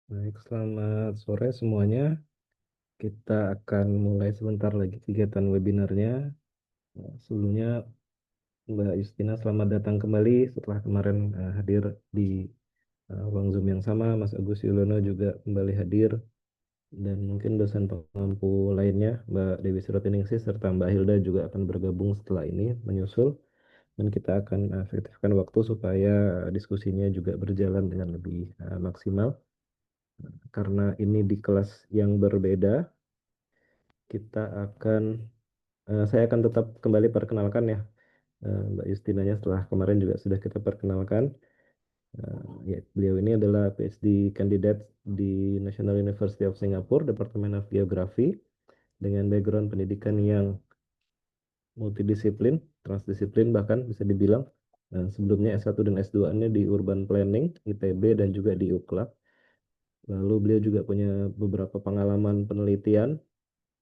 Baik, selamat sore semuanya. Kita akan mulai sebentar lagi kegiatan webinarnya. Sebelumnya, Mbak Justina, selamat datang kembali setelah kemarin hadir di ruang Zoom yang sama. Mas Agus Yulono juga kembali hadir. Dan mungkin dosen pengampu lainnya, Mbak Dewi Surotiningsih, serta Mbak Hilda juga akan bergabung setelah ini, menyusul. Dan kita akan efektifkan waktu supaya diskusinya juga berjalan dengan lebih maksimal. Karena ini di kelas yang berbeda, kita akan saya akan tetap kembali perkenalkan ya Mbak Justinanya setelah kemarin juga sudah kita perkenalkan. Ya, beliau ini adalah PhD candidate di National University of Singapore, Department of Geography, dengan background pendidikan yang multidisiplin, transdisiplin bahkan bisa dibilang. Sebelumnya S1 dan S2-nya di Urban Planning, ITB, dan juga di UCLA. Lalu beliau juga punya beberapa pengalaman penelitian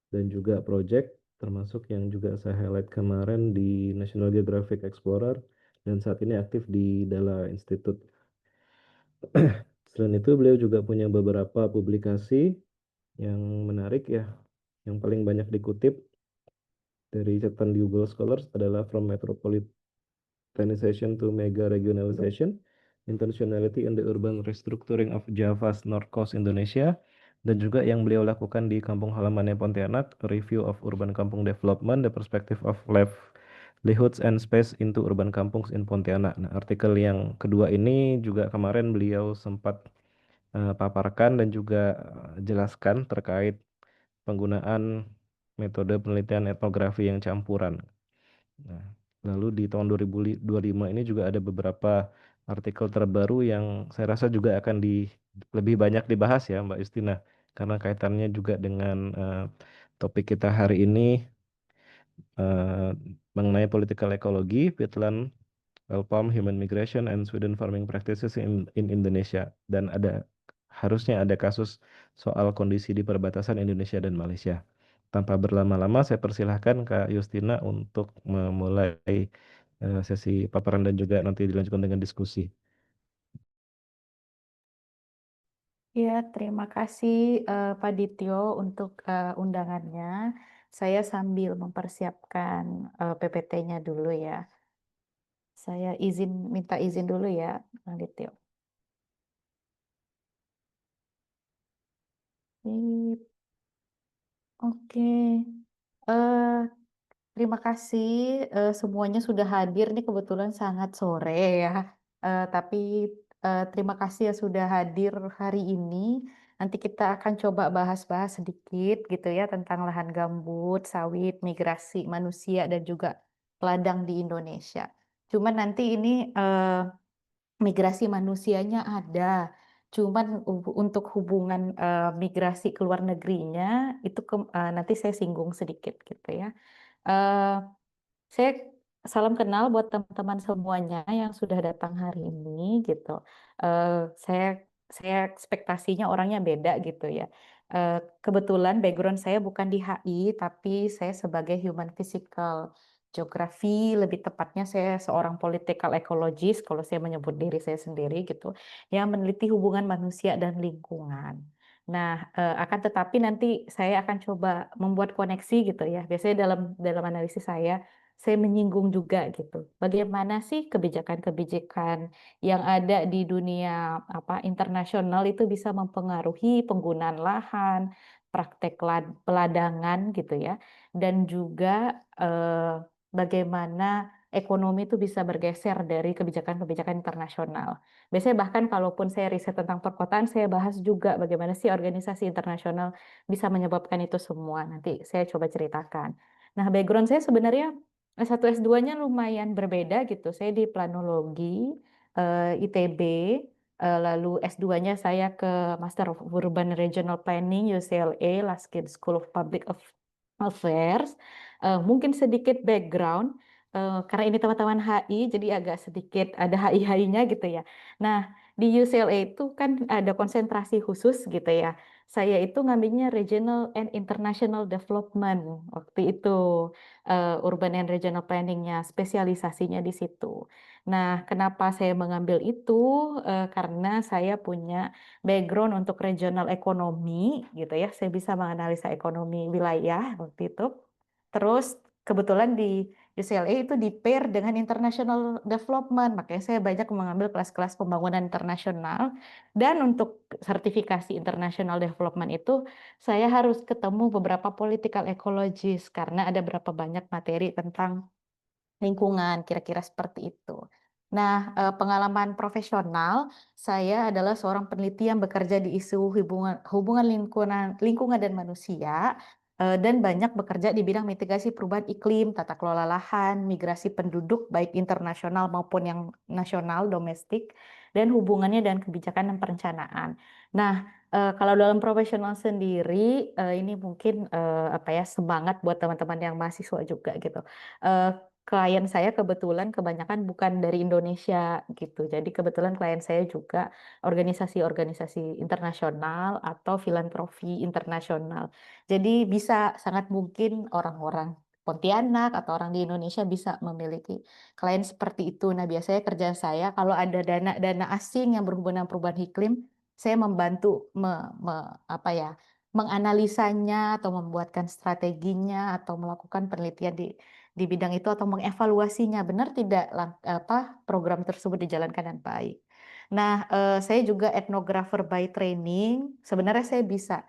dan juga project, termasuk yang juga saya highlight kemarin di National Geographic Explorer, dan saat ini aktif di Dala Institute. Selain itu, beliau juga punya beberapa publikasi yang menarik ya, yang paling banyak dikutip dari catatan di Google Scholars adalah From Metropolitanization to Mega Regionalization, Intentionality in the Urban Restructuring of Java's North Coast Indonesia, dan juga yang beliau lakukan di kampung halamannya Pontianak, A Review of Urban Kampung Development, The Perspective of Livelihoods and Space into Urban Kampungs in Pontianak. Nah, artikel yang kedua ini juga kemarin beliau sempat paparkan dan juga jelaskan terkait penggunaan metode penelitian etnografi yang campuran. Nah, lalu di tahun 2025 ini juga ada beberapa artikel terbaru yang saya rasa juga akan lebih banyak dibahas ya Mbak Justina, karena kaitannya juga dengan topik kita hari ini eh, mengenai political ecology, peatland, wild palm, human migration, and Sweden farming practices in Indonesia. Dan harusnya ada kasus soal kondisi di perbatasan Indonesia dan Malaysia. Tanpa berlama-lama, saya persilahkan Kak Justina untuk memulai sesi paparan dan juga nanti dilanjutkan dengan diskusi. Ya, terima kasih Pak Dityo untuk undangannya. Saya sambil mempersiapkan PPT-nya dulu ya. Saya minta izin dulu ya, Pak Dityo. Sip. Oke. Eh, Terima kasih semuanya sudah hadir nih kebetulan sangat sore ya. Tapi terima kasih ya sudah hadir hari ini. Nanti kita akan coba bahas-bahas sedikit gitu ya tentang lahan gambut, sawit, migrasi manusia dan juga ladang di Indonesia. Cuman nanti ini migrasi manusianya ada. Cuman untuk hubungan migrasi ke luar negerinya itu nanti saya singgung sedikit gitu ya. Eh, saya salam kenal buat teman-teman semuanya yang sudah datang hari ini gitu. Saya ekspektasinya orangnya beda gitu ya. Kebetulan background saya bukan di HI, tapi saya sebagai human physical geografi, lebih tepatnya saya seorang political ecologist kalau saya menyebut diri saya sendiri gitu, yang meneliti hubungan manusia dan lingkungan. Nah, akan tetapi nanti saya akan coba membuat koneksi gitu ya. Biasanya dalam analisis saya menyinggung juga gitu. Bagaimana sih kebijakan-kebijakan yang ada di dunia internasional itu bisa mempengaruhi penggunaan lahan, praktek peladangan gitu ya, dan juga bagaimana ekonomi itu bisa bergeser dari kebijakan-kebijakan internasional. Biasanya bahkan kalaupun saya riset tentang perkotaan, saya bahas juga bagaimana sih organisasi internasional bisa menyebabkan itu semua. Nanti saya coba ceritakan. Nah, background saya sebenarnya S1 S2-nya lumayan berbeda gitu. Saya di planologi, ITB, lalu S2-nya saya ke Master of Urban Regional Planning UCLA, Laskin School of Public Affairs. Mungkin sedikit background. karena ini teman-teman HI, jadi agak sedikit ada HI-HI-nya gitu ya. Nah, di UCLA itu kan ada konsentrasi khusus gitu ya. Saya itu ngambilnya Regional and International Development waktu itu, Urban and Regional Planning-nya, spesialisasinya di situ. Nah, kenapa saya mengambil itu? Karena saya punya background untuk regional ekonomi gitu ya. Saya bisa menganalisa ekonomi wilayah waktu itu. Terus kebetulan di UCLA itu di pair dengan international development, makanya saya banyak mengambil kelas-kelas pembangunan internasional. Dan untuk sertifikasi international development itu saya harus ketemu beberapa political ecologist karena ada berapa banyak materi tentang lingkungan, kira-kira seperti itu. Nah, pengalaman profesional, saya adalah seorang peneliti yang bekerja di isu hubungan hubungan lingkungan dan manusia, dan banyak bekerja di bidang mitigasi perubahan iklim, tata kelola lahan, migrasi penduduk baik internasional maupun yang nasional, domestik, dan hubungannya dan kebijakan dan perencanaan. Nah, kalau dalam profesional sendiri, ini mungkin, apa ya, semangat buat teman-teman yang mahasiswa juga gitu. Klien saya kebetulan kebanyakan bukan dari Indonesia gitu. Jadi kebetulan klien saya juga organisasi-organisasi internasional atau filantropi internasional. Jadi bisa sangat mungkin orang-orang Pontianak atau orang di Indonesia bisa memiliki klien seperti itu. Nah, biasanya kerjaan saya kalau ada dana-dana asing yang berhubungan dengan perubahan iklim, saya membantu apa ya, menganalisanya atau membuatkan strateginya atau melakukan penelitian di bidang itu atau mengevaluasinya benar tidak program tersebut dijalankan dengan baik. Nah, saya juga etnografer by training. Sebenarnya saya bisa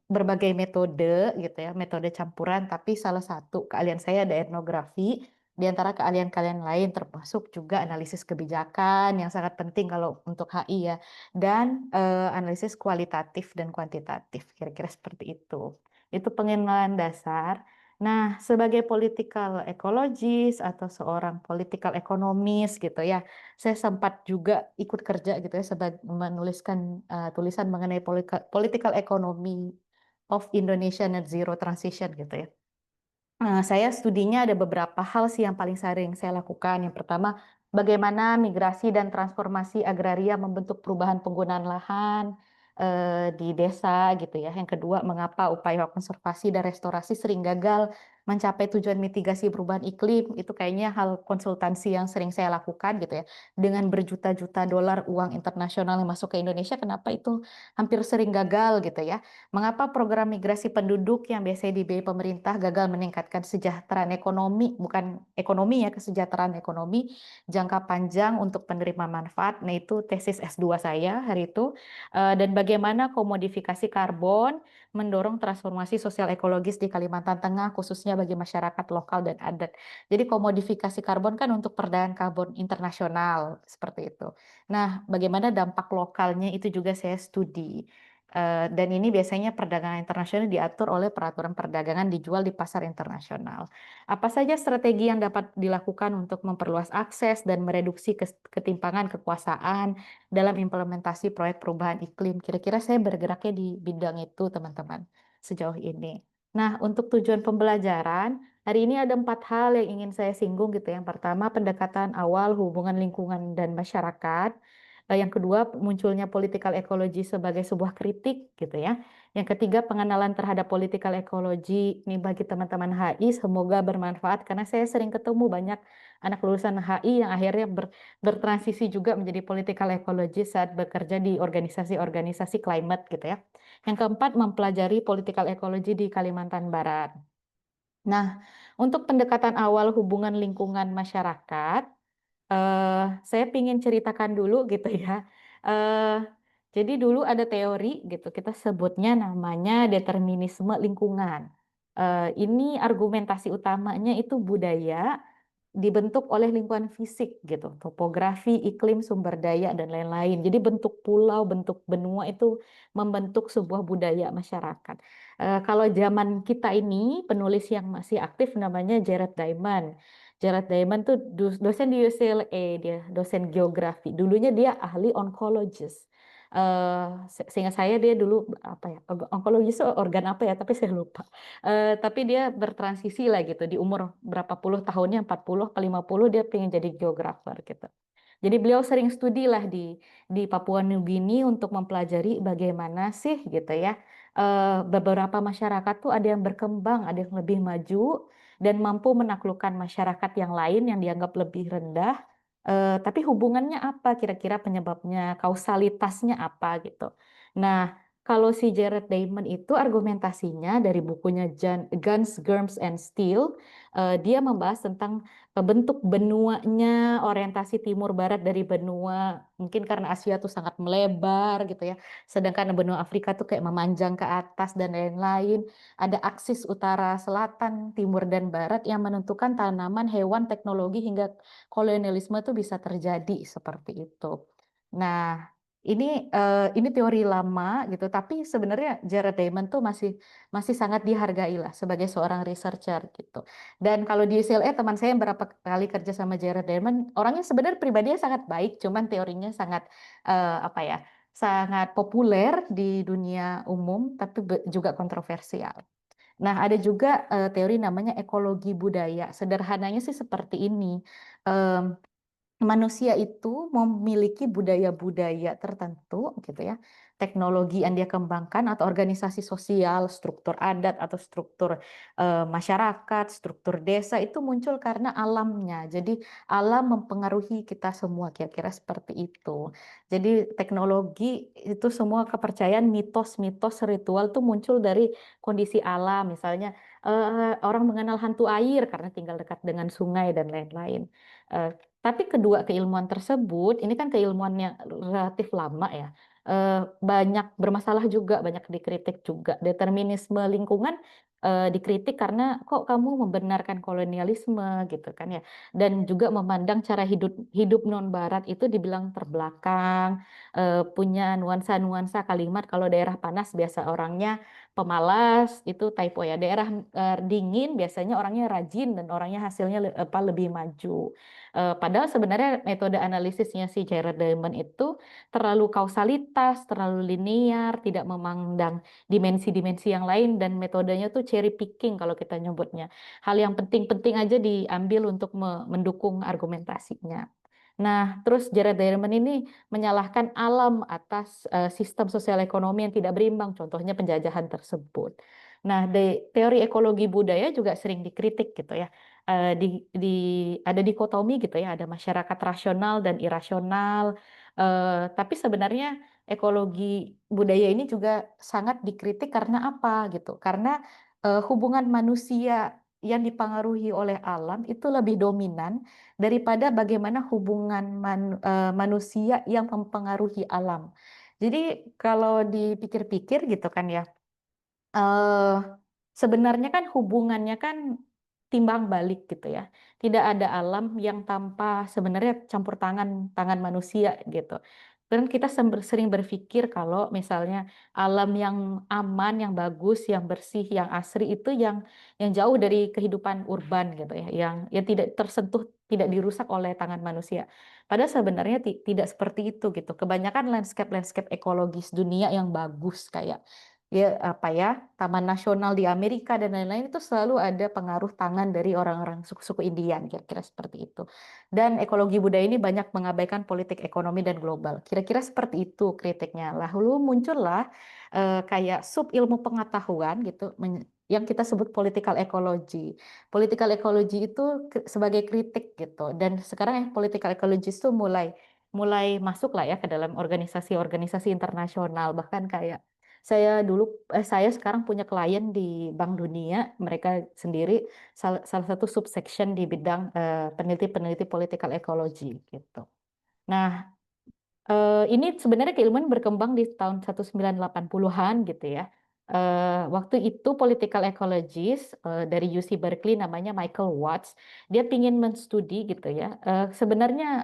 berbagai metode gitu ya, metode campuran, tapi salah satu keahlian saya ada etnografi. Di antara keahlian-keahlian lain termasuk juga analisis kebijakan yang sangat penting kalau untuk HI ya, dan analisis kualitatif dan kuantitatif, kira-kira seperti itu. Itu pengenalan dasar. Nah, sebagai political ecologist atau seorang political economist gitu ya, saya sempat juga ikut kerja gitu ya sebagai menuliskan tulisan mengenai political economy of Indonesia Net Zero Transition gitu ya. Saya studinya ada beberapa hal sih yang paling sering saya lakukan. Yang pertama, bagaimana migrasi dan transformasi agraria membentuk perubahan penggunaan lahan di desa gitu ya. Yang kedua, mengapa upaya konservasi dan restorasi sering gagal mencapai tujuan mitigasi perubahan iklim. Itu kayaknya hal konsultansi yang sering saya lakukan gitu ya. Dengan berjuta-juta dolar uang internasional yang masuk ke Indonesia, kenapa itu hampir sering gagal gitu ya. Mengapa program migrasi penduduk yang biasanya dibiayai pemerintah gagal meningkatkan kesejahteraan ekonomi, bukan ekonomi ya, kesejahteraan ekonomi jangka panjang untuk penerima manfaat. Nah, itu tesis S2 saya hari itu. Dan bagaimana komodifikasi karbon mendorong transformasi sosial ekologis di Kalimantan Tengah, khususnya bagi masyarakat lokal dan adat. Jadi komodifikasi karbon kan untuk perdagangan karbon internasional, seperti itu. Nah, bagaimana dampak lokalnya itu juga saya studi. Dan ini biasanya perdagangan internasional diatur oleh peraturan perdagangan dijual di pasar internasional. Apa saja strategi yang dapat dilakukan untuk memperluas akses dan mereduksi ketimpangan kekuasaan dalam implementasi proyek perubahan iklim? Kira-kira saya bergeraknya di bidang itu, teman-teman, sejauh ini. Nah, untuk tujuan pembelajaran, hari ini ada 4 hal yang ingin saya singgung gitu. Yang pertama, pendekatan awal hubungan lingkungan dan masyarakat. Yang kedua, munculnya political ecology sebagai sebuah kritik gitu ya. Yang ketiga, pengenalan terhadap political ecology. Ini bagi teman-teman HI semoga bermanfaat karena saya sering ketemu banyak anak lulusan HI yang akhirnya bertransisi juga menjadi political ecology saat bekerja di organisasi-organisasi climate gitu ya. Yang keempat, mempelajari political ecology di Kalimantan Barat. Nah, untuk pendekatan awal hubungan lingkungan masyarakat, saya ingin ceritakan dulu gitu ya. Eee, jadi dulu ada teori gitu, kita sebutnya namanya determinisme lingkungan. Ini argumentasi utamanya itu budaya dibentuk oleh lingkungan fisik gitu, topografi, iklim, sumber daya, dan lain-lain. Jadi bentuk pulau, bentuk benua itu membentuk sebuah budaya masyarakat. Kalau zaman kita ini, penulis yang masih aktif namanya Jared Diamond. Jared Diamond tuh dosen di UCLA, dia dosen geografi. Dulunya dia ahli oncologist. Seingat saya dia dulu apa ya, onkologi itu organ apa ya, tapi saya lupa. Tapi dia bertransisi lah gitu di umur berapa puluh tahunnya, 40 ke 50 dia pengen jadi geografer gitu. Jadi beliau sering studi lah di Papua Nugini untuk mempelajari bagaimana sih gitu ya, beberapa masyarakat tuh ada yang berkembang, ada yang lebih maju dan mampu menaklukkan masyarakat yang lain yang dianggap lebih rendah. Tapi hubungannya apa kira-kira penyebabnya, kausalitasnya apa gitu. Nah, kalau si Jared Diamond itu argumentasinya dari bukunya Guns, Germs, and Steel, dia membahas tentang bentuk benuanya, orientasi timur barat dari benua, mungkin karena Asia tuh sangat melebar gitu ya, sedangkan benua Afrika tuh kayak memanjang ke atas dan lain-lain. Ada aksis utara, selatan, timur, dan barat yang menentukan tanaman, hewan, teknologi, hingga kolonialisme tuh bisa terjadi seperti itu. Nah, ini teori lama gitu, tapi sebenarnya Jared Diamond tuh masih masih sangat dihargai lah sebagai seorang researcher gitu. Dan kalau di UCLA teman saya yang berapa kali kerja sama Jared Diamond, orangnya sebenarnya pribadinya sangat baik, cuman teorinya sangat apa ya, sangat populer di dunia umum, tapi juga kontroversial. Nah, ada juga teori namanya ekologi budaya. Sederhananya sih seperti ini. Em, Manusia itu memiliki budaya-budaya tertentu gitu ya, teknologi yang dia kembangkan atau organisasi sosial, struktur adat atau struktur masyarakat, struktur desa itu muncul karena alamnya. Jadi alam mempengaruhi kita semua, kira-kira seperti itu. Jadi teknologi itu semua kepercayaan, mitos-mitos ritual tuh muncul dari kondisi alam. Misalnya orang mengenal hantu air karena tinggal dekat dengan sungai dan lain-lain. Eh, tapi kedua keilmuan tersebut, ini kan keilmuan yang relatif lama ya, banyak bermasalah juga, banyak dikritik juga. Determinisme lingkungan dikritik karena kok kamu membenarkan kolonialisme gitu kan ya, dan juga memandang cara hidup hidup non Barat itu dibilang terbelakang, punya nuansa-nuansa kalimat kalau daerah panas biasa orangnya pemalas itu typo ya, daerah dingin biasanya orangnya rajin dan orangnya hasilnya lebih maju. Padahal sebenarnya metode analisisnya si Jared Diamond itu terlalu kausalitas, terlalu linear, tidak memandang dimensi-dimensi yang lain, dan metodenya tuh cherry picking kalau kita nyebutnya. Hal yang penting-penting aja diambil untuk mendukung argumentasinya. Nah, terus Jared Diamond ini menyalahkan alam atas sistem sosial ekonomi yang tidak berimbang, contohnya penjajahan tersebut. Nah, teori ekologi budaya juga sering dikritik gitu ya. Ada dikotomi gitu ya, ada masyarakat rasional dan irasional. Tapi sebenarnya ekologi budaya ini juga sangat dikritik karena apa gitu? Karena hubungan manusia yang dipengaruhi oleh alam itu lebih dominan daripada bagaimana hubungan manusia yang mempengaruhi alam. Jadi kalau dipikir-pikir gitu kan ya, eh sebenarnya kan hubungannya kan timbang balik gitu ya. Tidak ada alam yang tanpa sebenarnya campur tangan tangan manusia gitu. Dan kita sering berpikir kalau misalnya alam yang aman, yang bagus, yang bersih, yang asri itu yang jauh dari kehidupan urban gitu ya, yang tidak tersentuh, tidak dirusak oleh tangan manusia. Padahal sebenarnya tidak seperti itu gitu. Kebanyakan landscape-landscape ekologis dunia yang bagus kayak ya apa ya, taman nasional di Amerika dan lain-lain itu selalu ada pengaruh tangan dari orang-orang suku-suku Indian, kira-kira seperti itu. Dan ekologi budaya ini banyak mengabaikan politik ekonomi dan global, kira-kira seperti itu kritiknya. Lalu muncullah kayak sub ilmu pengetahuan gitu yang kita sebut political ecology. Political ecology itu sebagai kritik gitu, dan sekarang political ecology itu mulai mulai masuk lah ya ke dalam organisasi-organisasi internasional, bahkan kayak saya sekarang punya klien di Bank Dunia, mereka sendiri salah satu subsection di bidang peneliti-peneliti political ecology gitu. Nah, ini sebenarnya keilmuan berkembang di tahun 1980-an gitu ya. Waktu itu political ecologist dari UC Berkeley namanya Michael Watts, dia ingin menstudi gitu ya. Sebenarnya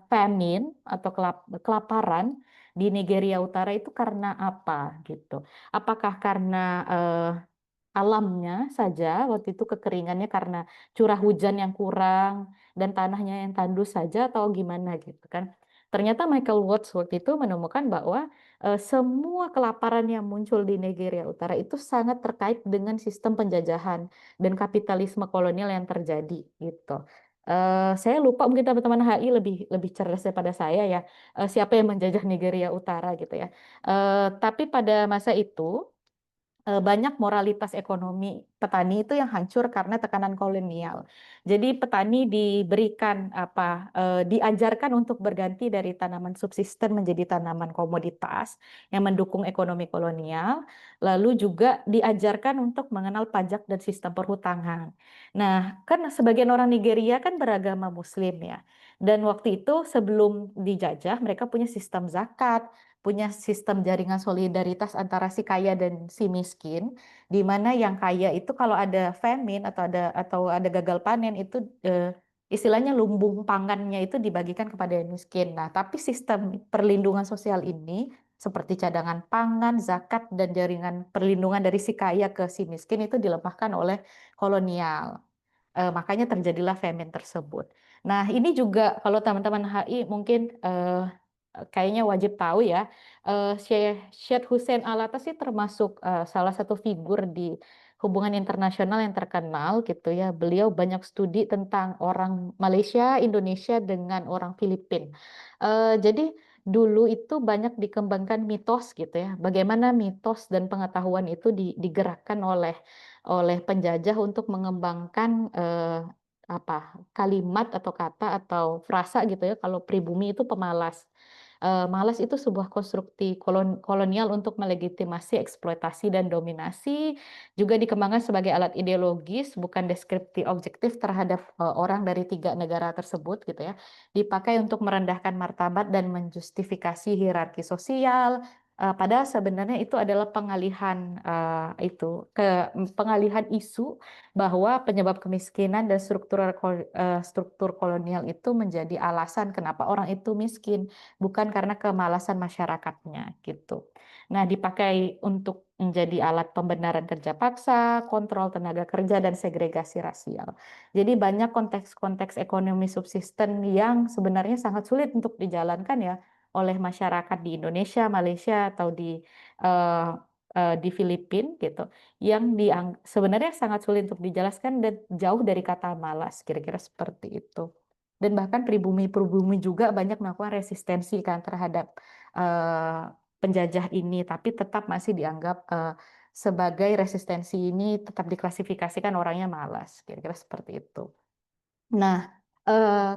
famine atau kelaparan di Nigeria Utara itu karena apa gitu? Apakah karena alamnya saja waktu itu kekeringannya karena curah hujan yang kurang dan tanahnya yang tandus saja atau gimana gitu kan? Ternyata Michael Watts waktu itu menemukan bahwa semua kelaparan yang muncul di Nigeria Utara itu sangat terkait dengan sistem penjajahan dan kapitalisme kolonial yang terjadi gitu. Saya lupa, mungkin teman-teman HI lebih lebih cerdas daripada saya ya, siapa yang menjajah Nigeria Utara gitu ya. Tapi pada masa itu banyak moralitas ekonomi petani itu yang hancur karena tekanan kolonial. Jadi petani diberikan diajarkan untuk berganti dari tanaman subsisten menjadi tanaman komoditas yang mendukung ekonomi kolonial, lalu juga diajarkan untuk mengenal pajak dan sistem perhutangan. Nah, kan sebagian orang Nigeria kan beragama Muslim ya. Dan waktu itu sebelum dijajah mereka punya sistem zakat, punya sistem jaringan solidaritas antara si kaya dan si miskin, di mana yang kaya itu kalau ada famine atau ada gagal panen itu istilahnya lumbung pangannya itu dibagikan kepada yang miskin. Nah, tapi sistem perlindungan sosial ini seperti cadangan pangan, zakat dan jaringan perlindungan dari si kaya ke si miskin itu dilemahkan oleh kolonial. Makanya terjadilah famine tersebut. Nah, ini juga kalau teman-teman HI mungkin kayaknya wajib tahu ya, Syed Hussein Alatas sih termasuk salah satu figur di hubungan internasional yang terkenal gitu ya. Beliau banyak studi tentang orang Malaysia, Indonesia dengan orang Filipina. Jadi dulu itu banyak dikembangkan mitos gitu ya. Bagaimana mitos dan pengetahuan itu digerakkan oleh penjajah untuk mengembangkan kalimat atau kata atau frasa gitu ya. Kalau pribumi itu pemalas. Malas itu sebuah konstruksi kolonial untuk melegitimasi eksploitasi dan dominasi, juga dikembangkan sebagai alat ideologis, bukan deskripsi objektif terhadap orang dari tiga negara tersebut gitu ya. Dipakai untuk merendahkan martabat dan menjustifikasi hierarki sosial. Padahal sebenarnya itu adalah pengalihan isu bahwa penyebab kemiskinan dan struktur kolonial itu menjadi alasan kenapa orang itu miskin, bukan karena kemalasan masyarakatnya gitu. Nah, dipakai untuk menjadi alat pembenaran kerja paksa, kontrol tenaga kerja dan segregasi rasial. Jadi banyak konteks-konteks ekonomi subsisten yang sebenarnya sangat sulit untuk dijalankan ya oleh masyarakat di Indonesia, Malaysia atau eh, di Filipina gitu, yang sebenarnya sangat sulit untuk dijelaskan dan jauh dari kata malas, kira-kira seperti itu. Dan bahkan pribumi-pribumi juga banyak melakukan resistensi kan terhadap penjajah ini, tapi tetap masih dianggap sebagai resistensi ini tetap diklasifikasikan orangnya malas, kira-kira seperti itu. Nah, eh,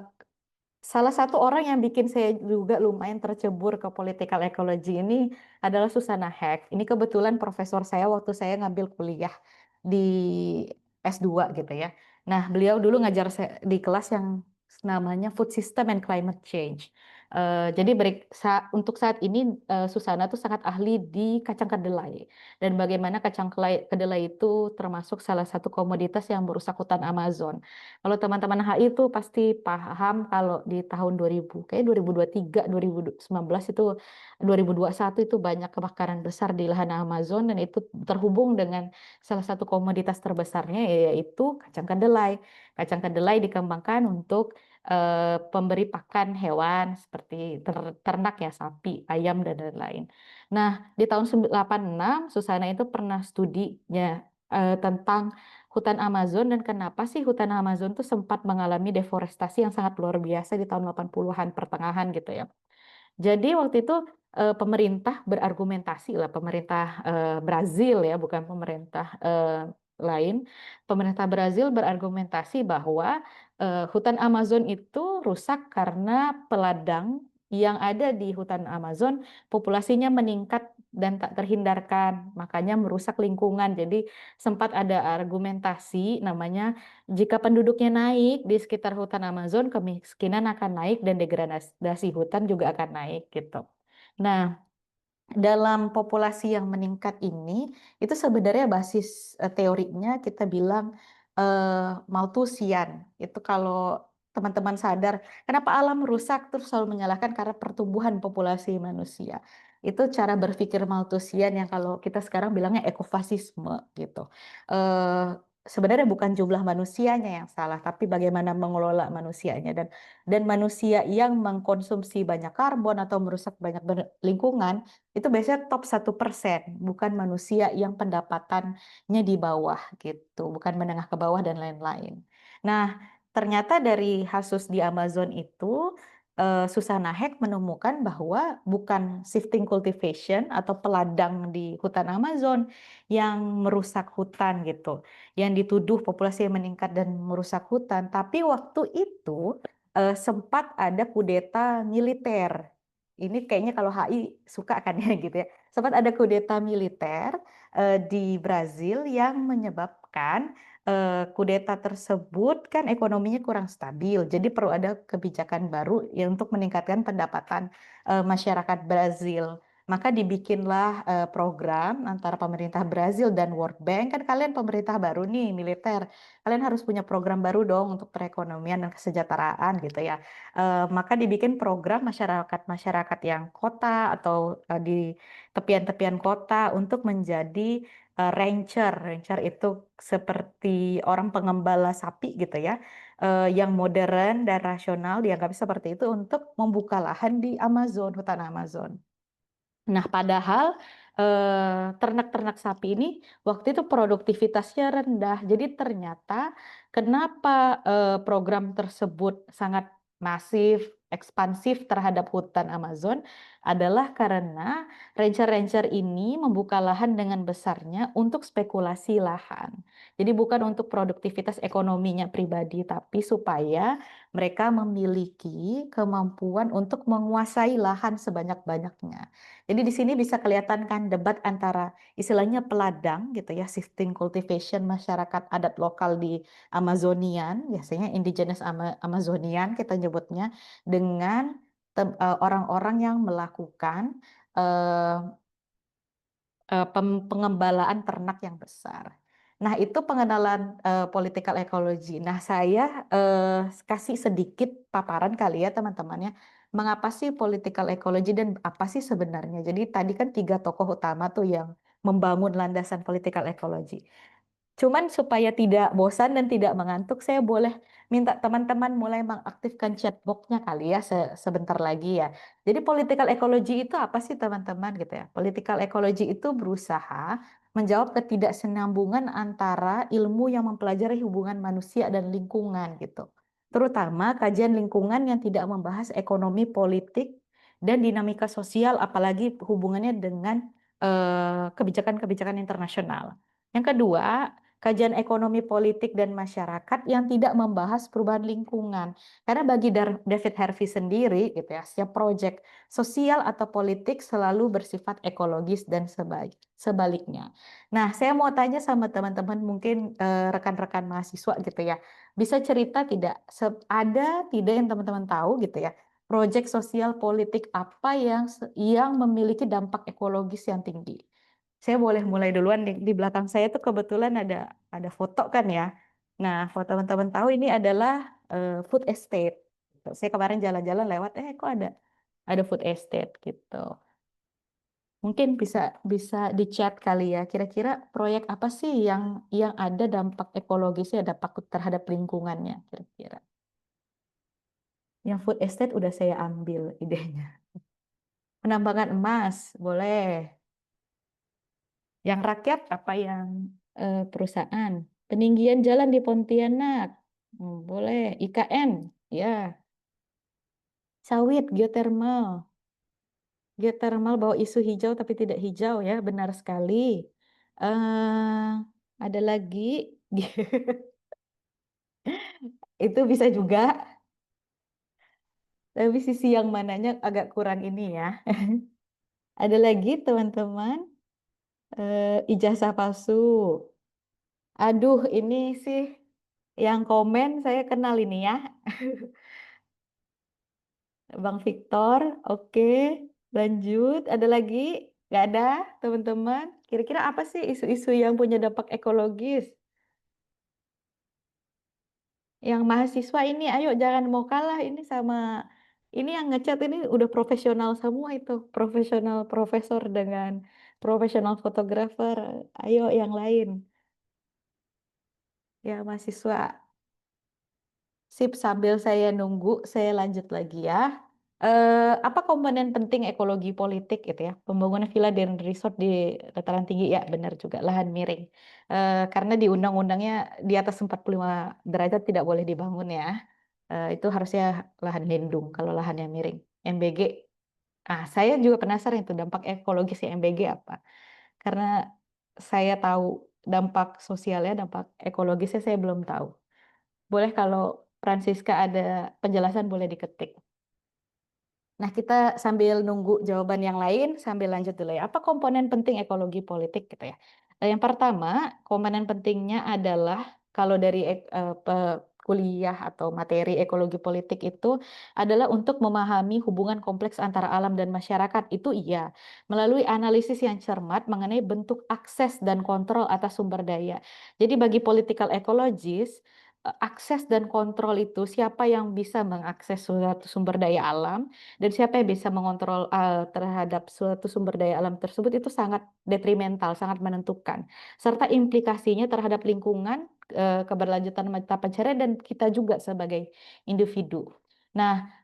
salah satu orang yang bikin saya juga lumayan tercebur ke political ecology ini adalah Susana Heck. Ini kebetulan profesor saya waktu saya ngambil kuliah di S2 gitu ya. Nah, beliau dulu ngajar di kelas yang namanya Food System and Climate Change. Jadi untuk saat ini Susana tuh sangat ahli di kacang kedelai dan bagaimana kacang kedelai itu termasuk salah satu komoditas yang merusak hutan Amazon. Kalau teman-teman HI itu pasti paham kalau di tahun 2000, kayak 2023, 2019 itu 2021 itu banyak kebakaran besar di lahan Amazon dan itu terhubung dengan salah satu komoditas terbesarnya yaitu kacang kedelai. Kacang kedelai dikembangkan untuk pemberi pakan hewan seperti ternak ya, sapi, ayam dan lain-lain. Nah, di tahun 86 Susana itu pernah studinya tentang hutan Amazon dan kenapa sih hutan Amazon tuh sempat mengalami deforestasi yang sangat luar biasa di tahun 80-an pertengahan gitu ya. Jadi waktu itu pemerintah berargumentasi lah, pemerintah Brazil ya, bukan pemerintah lain. Pemerintah Brazil berargumentasi bahwa hutan Amazon itu rusak karena peladang yang ada di hutan Amazon populasinya meningkat dan tak terhindarkan, makanya merusak lingkungan. Jadi sempat ada argumentasi namanya jika penduduknya naik di sekitar hutan Amazon, kemiskinan akan naik dan degradasi hutan juga akan naik gitu. Nah, dalam populasi yang meningkat ini, itu sebenarnya basis teorinya kita bilang Malthusian. Itu kalau teman-teman sadar, kenapa alam rusak terus selalu menyalahkan karena pertumbuhan populasi manusia. Itu cara berpikir Malthusian yang kalau kita sekarang bilangnya ekofasisme gitu. sebenarnya bukan jumlah manusianya yang salah, tapi bagaimana mengelola manusianya dan manusia yang mengkonsumsi banyak karbon atau merusak banyak lingkungan itu biasanya top 1%, bukan manusia yang pendapatannya di bawah gitu, bukan menengah ke bawah dan lain-lain. Nah, ternyata dari kasus di Amazon itu Susana Heck menemukan bahwa bukan shifting cultivation atau peladang di hutan Amazon yang merusak hutan gitu, yang dituduh populasi yang meningkat dan merusak hutan. Tapi waktu itu sempat ada kudeta militer. Ini kayaknya kalau HI suka kan ya gitu ya. Sempat ada kudeta militer di Brazil yang menyebabkan kudeta tersebut kan ekonominya kurang stabil. Jadi perlu ada kebijakan baru ya untuk meningkatkan pendapatan masyarakat Brazil. Maka dibikinlah program antara pemerintah Brazil dan World Bank. Kan kalian pemerintah baru nih, militer. Kalian harus punya program baru dong untuk perekonomian dan kesejahteraan gitu ya. Maka dibikin program masyarakat-masyarakat yang kota atau di tepian-tepian kota untuk menjadi rancher. Rancher itu seperti orang pengembala sapi gitu ya. Yang modern dan rasional dianggap seperti itu untuk membuka lahan di Amazon, hutan Amazon. Nah, padahal ternak-ternak sapi ini waktu itu produktivitasnya rendah. Jadi ternyata kenapa program tersebut sangat masif, ekspansif terhadap hutan Amazon adalah karena rancher-rancher ini membuka lahan dengan besarnya untuk spekulasi lahan. Jadi bukan untuk produktivitas ekonominya pribadi, tapi supaya mereka memiliki kemampuan untuk menguasai lahan sebanyak-banyaknya. Jadi di sini bisa kelihatan kan debat antara istilahnya peladang gitu ya, shifting cultivation masyarakat adat lokal di Amazonian, biasanya indigenous Amazonian kita nyebutnya, dengan orang-orang yang melakukan eh, pengembalaan ternak yang besar. Nah, itu pengenalan political ecology. Nah, saya kasih sedikit paparan kali ya teman-temannya. Mengapa sih political ecology dan apa sih sebenarnya? Jadi tadi kan tiga tokoh utama tuh yang membangun landasan political ecology. Cuman supaya tidak bosan dan tidak mengantuk, saya boleh minta teman-teman mulai mengaktifkan chat box-nya kali ya sebentar lagi ya. Jadi political ecology itu apa sih teman-teman gitu ya? Political ecology itu berusaha menjawab ketidaksenambungan antara ilmu yang mempelajari hubungan manusia dan lingkungan gitu. Terutama kajian lingkungan yang tidak membahas ekonomi, politik, dan dinamika sosial, apalagi hubungannya dengan kebijakan-kebijakan internasional. Yang kedua, kajian ekonomi politik dan masyarakat yang tidak membahas perubahan lingkungan. Karena bagi David Harvey sendiri gitu ya, setiap proyek sosial atau politik selalu bersifat ekologis dan sebaliknya. Nah, saya mau tanya sama teman-teman mungkin rekan-rekan mahasiswa gitu ya. Bisa cerita tidak ada tidak yang teman-teman tahu gitu ya, proyek sosial politik apa yang memiliki dampak ekologis yang tinggi? Saya boleh mulai duluan di belakang saya tuh kebetulan ada foto kan ya. Nah, foto teman-teman tahu ini adalah food estate. Saya kemarin jalan-jalan lewat, kok ada food estate gitu. Mungkin bisa bisa di chat kali ya. Kira-kira proyek apa sih yang ada dampak ekologisnya, dampak terhadap lingkungannya kira-kira. Yang food estate udah saya ambil idenya. Penambangan emas, boleh. Yang rakyat apa yang perusahaan? Peninggian jalan di Pontianak, boleh. IKN, ya. Sawit, geotermal. Geotermal bawa isu hijau tapi tidak hijau ya, benar sekali. Ada lagi, itu bisa juga, tapi sisi yang mananya agak kurang ini ya. Ada lagi teman-teman, ijazah palsu. Aduh, ini sih yang komen saya kenal ini ya. Bang Victor, oke. Lanjut, ada lagi? Nggak ada, teman-teman? Kira-kira apa sih isu-isu yang punya dampak ekologis? Yang mahasiswa ini, ayo jangan mau kalah ini sama ini yang ngechat ini udah profesional semua itu, profesional profesor dengan profesional fotografer. Ayo yang lain. Ya, mahasiswa. Sip, sambil saya nunggu, saya lanjut lagi ya. Apa komponen penting ekologi politik gitu ya? Pembangunan villa dan resort di dataran tinggi, ya benar juga, lahan miring. Karena di undang-undangnya di atas 45 derajat tidak boleh dibangun ya. Itu harusnya lahan lindung kalau lahannya miring. MBG, saya juga penasaran itu dampak ekologis ya MBG apa? Karena saya tahu dampak sosialnya, dampak ekologisnya saya belum tahu. Boleh kalau Francisca ada penjelasan boleh diketik. Nah, kita sambil nunggu jawaban yang lain, sambil lanjut dulu ya. Apa komponen penting ekologi politik gitu ya? Yang pertama, komponen pentingnya adalah kalau dari kuliah atau materi ekologi politik itu adalah untuk memahami hubungan kompleks antara alam dan masyarakat. Itu iya, melalui analisis yang cermat mengenai bentuk akses dan kontrol atas sumber daya. Jadi bagi political ecologist, akses dan kontrol itu siapa yang bisa mengakses suatu sumber daya alam dan siapa yang bisa mengontrol, terhadap suatu sumber daya alam tersebut itu sangat detrimental, sangat menentukan, serta implikasinya terhadap lingkungan, keberlanjutan mata pencaharian dan kita juga sebagai individu. Nah,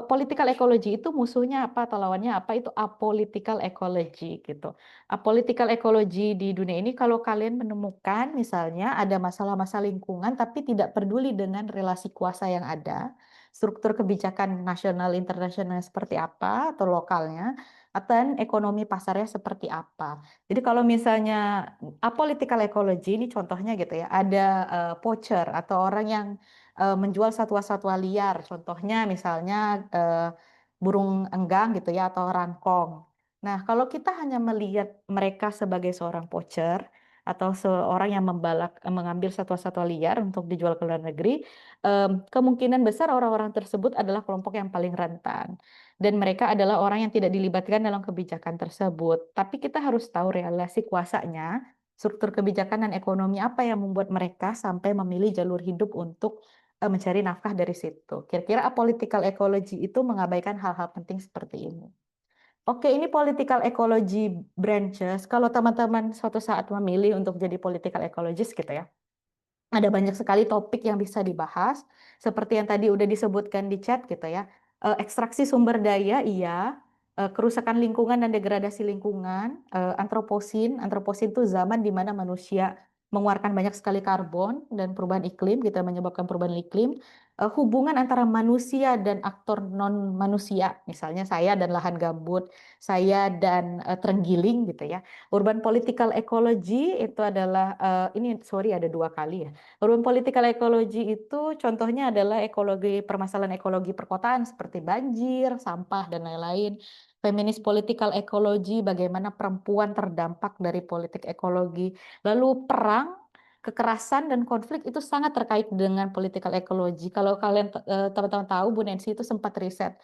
political ecology itu musuhnya apa atau lawannya apa, itu apolitical ecology gitu. Apolitical ecology di dunia ini kalau kalian menemukan misalnya ada masalah-masalah lingkungan tapi tidak peduli dengan relasi kuasa yang ada, struktur kebijakan nasional internasional seperti apa atau lokalnya, atau ekonomi pasarnya seperti apa. Jadi kalau misalnya apolitical ecology ini contohnya gitu ya, ada poacher atau orang yang menjual satwa-satwa liar, contohnya misalnya burung enggang gitu ya atau rangkong. Nah, kalau kita hanya melihat mereka sebagai seorang poacher atau seorang yang mengambil satwa-satwa liar untuk dijual ke luar negeri, kemungkinan besar orang-orang tersebut adalah kelompok yang paling rentan dan mereka adalah orang yang tidak dilibatkan dalam kebijakan tersebut. Tapi kita harus tahu relasi kuasanya, struktur kebijakan dan ekonomi apa yang membuat mereka sampai memilih jalur hidup untuk mencari nafkah dari situ. Kira-kira apolitical ecology itu mengabaikan hal-hal penting seperti ini. Oke, ini political ecology branches. Kalau teman-teman suatu saat memilih untuk jadi political ecologist gitu ya, ada banyak sekali topik yang bisa dibahas, seperti yang tadi udah disebutkan di chat gitu ya. Ekstraksi sumber daya, iya. Kerusakan lingkungan dan degradasi lingkungan. Antroposin itu zaman di mana manusia mengeluarkan banyak sekali karbon dan perubahan iklim gitu menyebabkan perubahan iklim. Hubungan antara manusia dan aktor non manusia, misalnya saya dan lahan gambut, saya dan terenggiling gitu ya. Urban political ecology itu adalah ini sorry ada dua kali ya. Urban political ecology itu contohnya adalah permasalahan ekologi perkotaan seperti banjir, sampah, dan lain-lain. Feminis political ecology, bagaimana perempuan terdampak dari politik ekologi. Lalu perang, kekerasan, dan konflik itu sangat terkait dengan political ecology. Kalau kalian teman-teman tahu, Bu Nancy itu sempat riset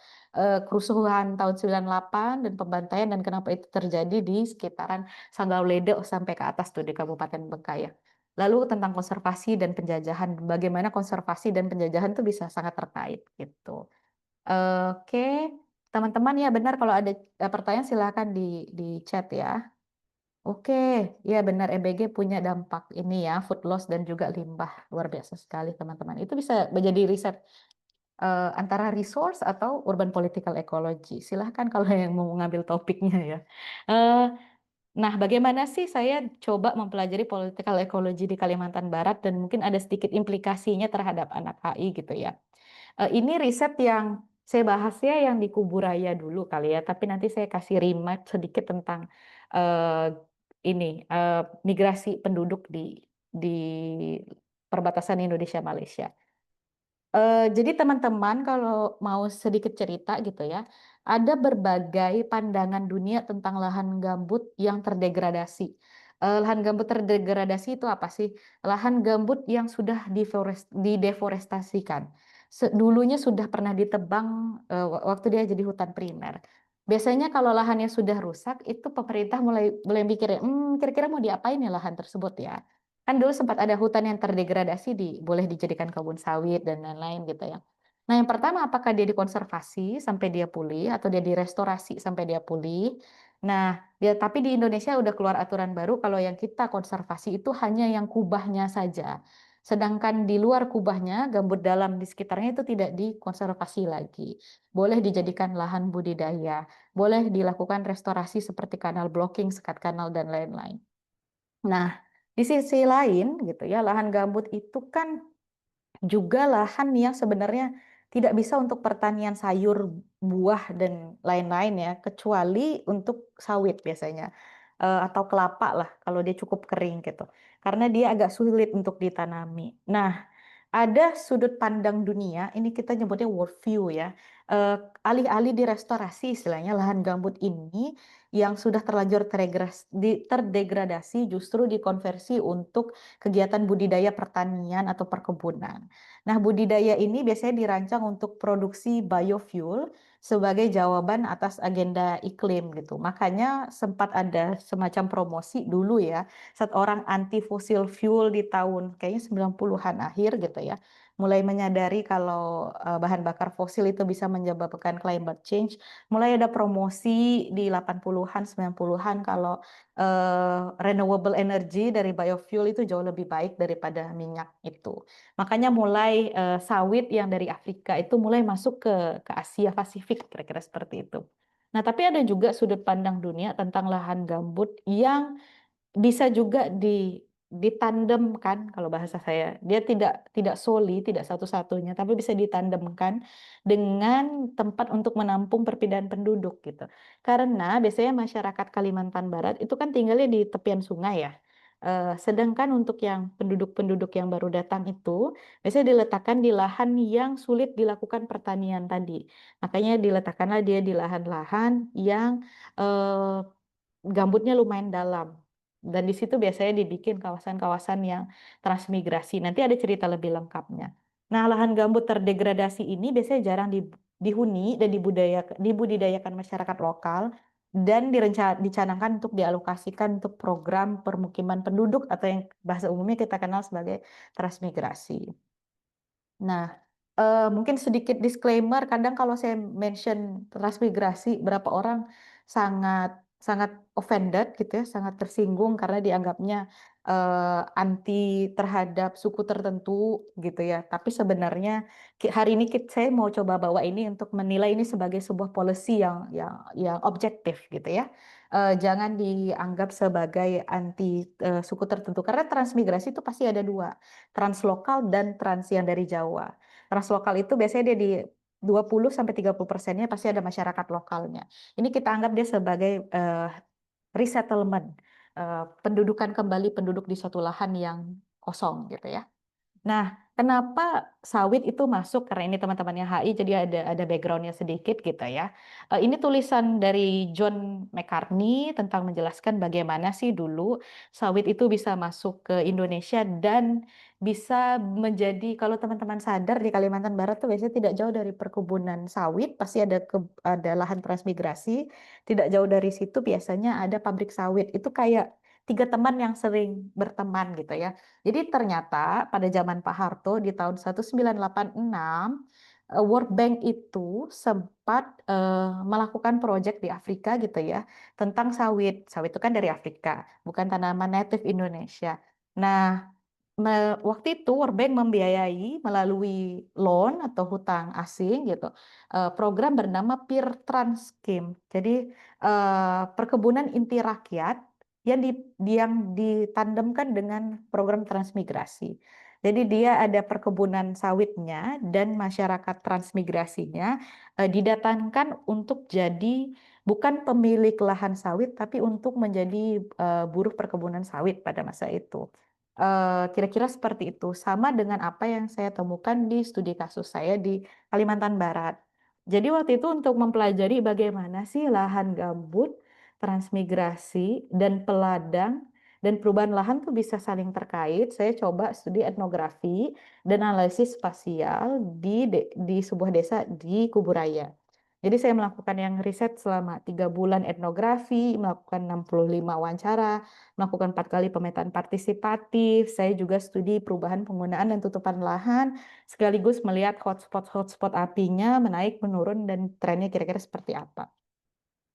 kerusuhan tahun 98 dan pembantaian dan kenapa itu terjadi di sekitaran Sanggau sampai ke atas tuh di Kabupaten Bengkayang. Lalu tentang konservasi dan penjajahan, bagaimana konservasi dan penjajahan itu bisa sangat terkait gitu. Oke, teman-teman ya benar kalau ada pertanyaan silakan di chat ya. Oke, ya benar EBG punya dampak ini ya, food loss dan juga limbah. Luar biasa sekali teman-teman. Itu bisa menjadi riset antara resource atau urban political ecology. Silahkan kalau yang mau mengambil topiknya ya. Eh, Nah, bagaimana sih saya coba mempelajari political ecology di Kalimantan Barat dan mungkin ada sedikit implikasinya terhadap anak HI gitu ya. Ini riset yang saya bahasnya yang di Kuburaya dulu kali ya, tapi nanti saya kasih remark sedikit tentang eh, ini migrasi penduduk di perbatasan Indonesia Malaysia. Jadi teman-teman kalau mau sedikit cerita gitu ya, ada berbagai pandangan dunia tentang lahan gambut yang terdegradasi. Lahan gambut terdegradasi itu apa sih? Lahan gambut yang sudah dideforestasikan. Dulunya sudah pernah ditebang waktu dia jadi hutan primer. Biasanya kalau lahannya sudah rusak, itu pemerintah mulai mikir, kira-kira mau diapain ya lahan tersebut ya? Kan dulu sempat ada hutan yang terdegradasi boleh dijadikan kebun sawit dan lain-lain gitu ya. Nah, yang pertama apakah dia dikonservasi sampai dia pulih atau dia direstorasi sampai dia pulih? Nah, tapi di Indonesia udah keluar aturan baru kalau yang kita konservasi itu hanya yang kubahnya saja. Sedangkan di luar kubahnya, gambut dalam di sekitarnya itu tidak dikonservasi lagi. Boleh dijadikan lahan budidaya, boleh dilakukan restorasi seperti kanal blocking, sekat kanal, dan lain-lain. Nah, di sisi lain gitu ya, lahan gambut itu kan juga lahan yang sebenarnya tidak bisa untuk pertanian sayur, buah, dan lain-lain ya, kecuali untuk sawit biasanya, atau kelapa lah kalau dia cukup kering gitu. Karena dia agak sulit untuk ditanami. Nah, ada sudut pandang dunia, ini kita nyebutnya world view ya. Alih-alih direstorasi istilahnya lahan gambut ini yang sudah terlanjur terdegradasi justru dikonversi untuk kegiatan budidaya pertanian atau perkebunan. Nah, budidaya ini biasanya dirancang untuk produksi biofuel sebagai jawaban atas agenda iklim gitu. Makanya sempat ada semacam promosi dulu ya, saat orang anti fossil fuel di tahun kayaknya 90-an akhir gitu ya, mulai menyadari kalau bahan bakar fosil itu bisa menyebabkan climate change, mulai ada promosi di 80-an, 90-an kalau renewable energy dari biofuel itu jauh lebih baik daripada minyak itu. Makanya mulai sawit yang dari Afrika itu mulai masuk ke Asia Pasifik kira-kira seperti itu. Nah, tapi ada juga sudut pandang dunia tentang lahan gambut yang bisa juga ditandemkan kalau bahasa saya. Dia tidak tidak soli, tidak satu-satunya, tapi bisa ditandemkan dengan tempat untuk menampung perpindahan penduduk gitu. Karena biasanya masyarakat Kalimantan Barat itu kan tinggalnya di tepian sungai ya. Sedangkan untuk yang penduduk-penduduk yang baru datang itu biasanya diletakkan di lahan yang sulit dilakukan pertanian tadi. Makanya diletakkanlah dia di lahan-lahan yang eh, gambutnya lumayan dalam. Dan di situ biasanya dibikin kawasan-kawasan yang transmigrasi. Nanti ada cerita lebih lengkapnya. Nah, lahan gambut terdegradasi ini biasanya jarang dihuni dan dibudidayakan masyarakat lokal dan dicanangkan untuk dialokasikan untuk program permukiman penduduk atau yang bahasa umumnya kita kenal sebagai transmigrasi. Nah, mungkin sedikit disclaimer, kadang kalau saya mention transmigrasi, berapa orang sangat sangat offended gitu ya, sangat tersinggung karena dianggapnya anti terhadap suku tertentu gitu ya. Tapi sebenarnya hari ini saya mau coba bawa ini untuk menilai ini sebagai sebuah policy yang objektif gitu ya. Jangan dianggap sebagai anti suku tertentu karena transmigrasi itu pasti ada dua, translokal dan trans yang dari Jawa. Translokal itu biasanya dia di 20-30%-nya pasti ada masyarakat lokalnya. Ini kita anggap dia sebagai resettlement, pendudukan kembali penduduk di suatu lahan yang kosong gitu ya. Nah, kenapa sawit itu masuk? Karena ini teman-temannya HI, jadi ada backgroundnya sedikit gitu ya. Ini tulisan dari John McCartney tentang menjelaskan bagaimana sih dulu sawit itu bisa masuk ke Indonesia dan bisa menjadi, kalau teman-teman sadar di Kalimantan Barat tuh biasanya tidak jauh dari perkebunan sawit, pasti ada lahan transmigrasi. Tidak jauh dari situ biasanya ada pabrik sawit. Itu kayak tiga teman yang sering berteman gitu ya. Jadi ternyata pada zaman Pak Harto di tahun 1986, World Bank itu sempat melakukan proyek di Afrika gitu ya tentang sawit. Sawit itu kan dari Afrika, bukan tanaman native Indonesia. Nah, waktu itu World Bank membiayai melalui loan atau hutang asing gitu program bernama Peer Trans Scheme. Jadi perkebunan inti rakyat yang ditandemkan dengan program transmigrasi. Jadi dia ada perkebunan sawitnya dan masyarakat transmigrasinya didatangkan untuk jadi bukan pemilik lahan sawit tapi untuk menjadi buruh perkebunan sawit pada masa itu. Kira-kira seperti itu, sama dengan apa yang saya temukan di studi kasus saya di Kalimantan Barat. Jadi waktu itu untuk mempelajari bagaimana sih lahan gambut, transmigrasi, dan peladang, dan perubahan lahan tuh bisa saling terkait, saya coba studi etnografi dan analisis spasial di sebuah desa di Kuburaya. Jadi saya melakukan yang riset selama 3 bulan etnografi, melakukan 65 wawancara, melakukan 4 kali pemetaan partisipatif. Saya juga studi perubahan penggunaan dan tutupan lahan, sekaligus melihat hotspot apinya menaik, menurun, dan trennya kira-kira seperti apa.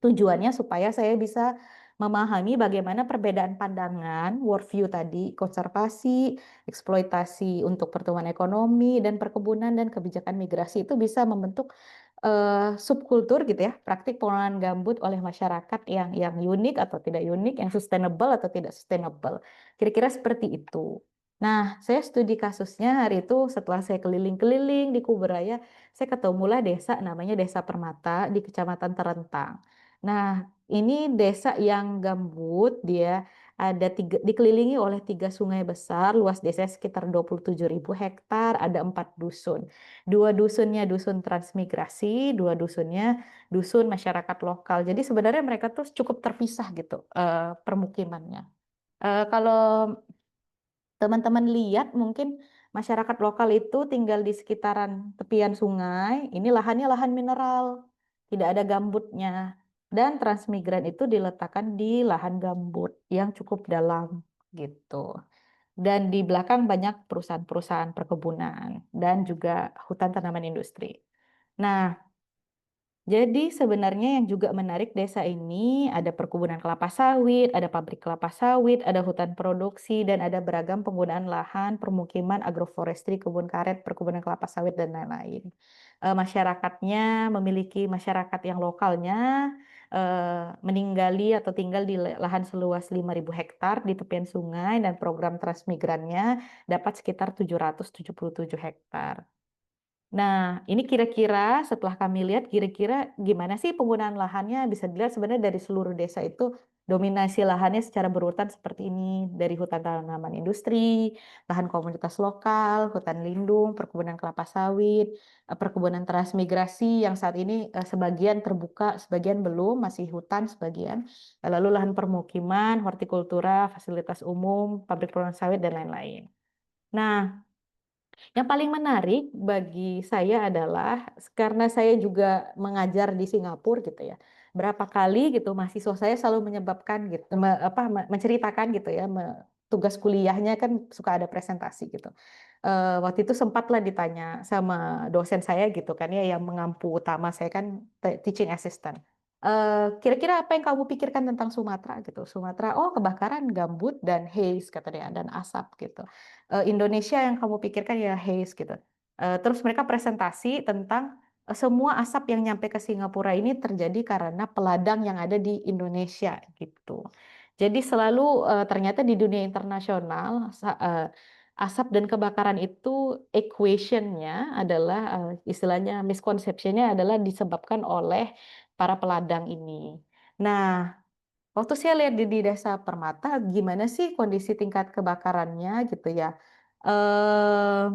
Tujuannya supaya saya bisa memahami bagaimana perbedaan pandangan, worldview tadi, konservasi, eksploitasi untuk pertumbuhan ekonomi dan perkebunan dan kebijakan migrasi itu bisa membentuk subkultur gitu ya, praktik pengolahan gambut oleh masyarakat yang unik atau tidak unik, yang sustainable atau tidak sustainable. Kira-kira seperti itu. Nah, saya studi kasusnya hari itu setelah saya keliling-keliling di Kuburaya, saya ketemulah desa namanya Desa Permata di Kecamatan Terentang. Nah, ini desa yang gambut, dia dikelilingi oleh 3 sungai besar, luas desa sekitar 27.000 hektar, ada 4 dusun. 2 dusunnya dusun transmigrasi, 2 dusunnya dusun masyarakat lokal. Jadi sebenarnya mereka tuh cukup terpisah gitu permukimannya. Kalau teman-teman lihat mungkin masyarakat lokal itu tinggal di sekitaran tepian sungai, ini lahannya lahan mineral, tidak ada gambutnya. Dan transmigran itu diletakkan di lahan gambut yang cukup dalam gitu. Dan di belakang banyak perusahaan-perusahaan perkebunan dan juga hutan tanaman industri. Nah, jadi sebenarnya yang juga menarik desa ini ada perkebunan kelapa sawit, ada pabrik kelapa sawit, ada hutan produksi, dan ada beragam penggunaan lahan, permukiman, agroforestry, kebun karet, perkebunan kelapa sawit, dan lain-lain. Masyarakatnya memiliki masyarakat yang lokalnya meninggali atau tinggal di lahan seluas 5.000 hektar di tepian sungai dan program transmigrannya dapat sekitar 777 hektar. Nah, ini kira-kira setelah kami lihat kira-kira gimana sih penggunaan lahannya, bisa dilihat sebenarnya dari seluruh desa itu dominasi lahannya secara berurutan seperti ini, dari hutan tanaman industri, lahan komunitas lokal, hutan lindung, perkebunan kelapa sawit, perkebunan transmigrasi yang saat ini sebagian terbuka, sebagian belum, masih hutan sebagian, lalu lahan permukiman, hortikultura, fasilitas umum, pabrik pewarna sawit, dan lain-lain. Nah, yang paling menarik bagi saya adalah karena saya juga mengajar di Singapura gitu ya. Berapa kali gitu mahasiswa saya selalu menyebabkan gitu menceritakan gitu ya, tugas kuliahnya kan suka ada presentasi gitu. Waktu itu sempatlah ditanya sama dosen saya gitu kan ya, yang mengampu utama saya kan teaching assistant. Kira-kira apa yang kamu pikirkan tentang Sumatera gitu? Sumatera, oh kebakaran gambut dan haze kata dia, dan asap gitu. Indonesia yang kamu pikirkan ya haze gitu. Terus mereka presentasi tentang semua asap yang nyampe ke Singapura ini terjadi karena peladang yang ada di Indonesia gitu. Jadi selalu ternyata di dunia internasional asap dan kebakaran itu equation-nya adalah istilahnya misconception-nya adalah disebabkan oleh para peladang ini. Nah, waktu saya lihat di Desa Permata, gimana sih kondisi tingkat kebakarannya gitu ya. Eh,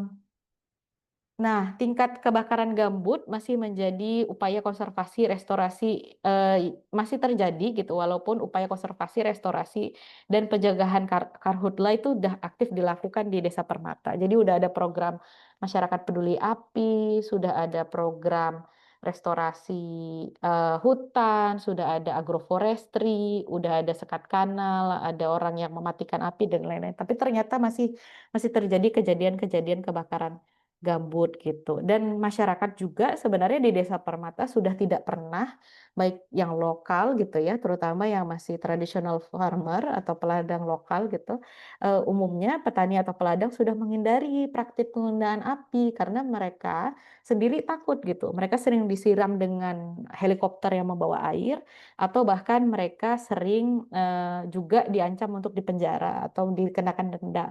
Nah, tingkat kebakaran gambut masih menjadi upaya konservasi, restorasi, masih terjadi gitu, walaupun upaya konservasi, restorasi, dan pencegahan karhutla itu udah aktif dilakukan di Desa Permata. Jadi udah ada program masyarakat peduli api, sudah ada program restorasi hutan, sudah ada agroforestry, udah ada sekat kanal, ada orang yang mematikan api dan lain-lain. Tapi ternyata masih masih terjadi kejadian-kejadian kebakaran gambut gitu. Dan masyarakat juga sebenarnya di Desa Permata sudah tidak pernah, baik yang lokal gitu ya, terutama yang masih traditional farmer atau peladang lokal gitu, umumnya petani atau peladang sudah menghindari praktik penggunaan api karena mereka sendiri takut gitu. Mereka sering disiram dengan helikopter yang membawa air atau bahkan mereka sering juga diancam untuk dipenjara atau dikenakan denda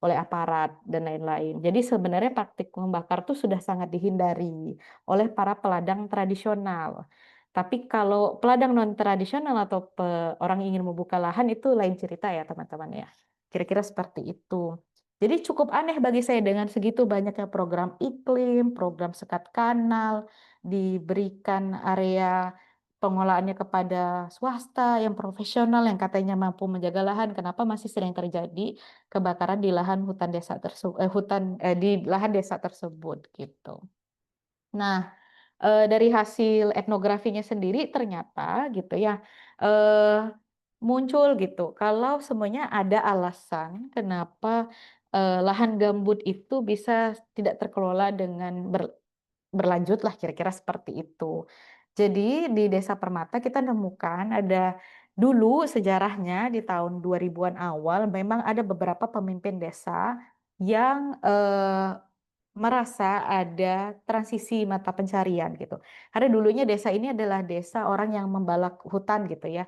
oleh aparat dan lain-lain. Jadi sebenarnya praktik membakar tuh sudah sangat dihindari oleh para peladang tradisional. Tapi kalau peladang non tradisional atau orang ingin membuka lahan itu lain cerita ya teman-teman ya. Kira-kira seperti itu. Jadi cukup aneh bagi saya dengan segitu banyaknya program iklim, program sekat kanal, diberikan area pengolahannya kepada swasta yang profesional yang katanya mampu menjaga lahan, kenapa masih sering terjadi kebakaran di lahan hutan desa tersebut, di lahan desa tersebut gitu. Nah, dari hasil etnografinya sendiri ternyata gitu ya, eh, muncul gitu kalau semuanya ada alasan kenapa lahan gambut itu bisa tidak terkelola dengan berlanjut lah kira-kira seperti itu. Jadi di Desa Permata kita nemukan ada dulu sejarahnya di tahun 2000-an awal memang ada beberapa pemimpin desa yang merasa ada transisi mata pencarian gitu. Karena dulunya desa ini adalah desa orang yang membalak hutan gitu ya.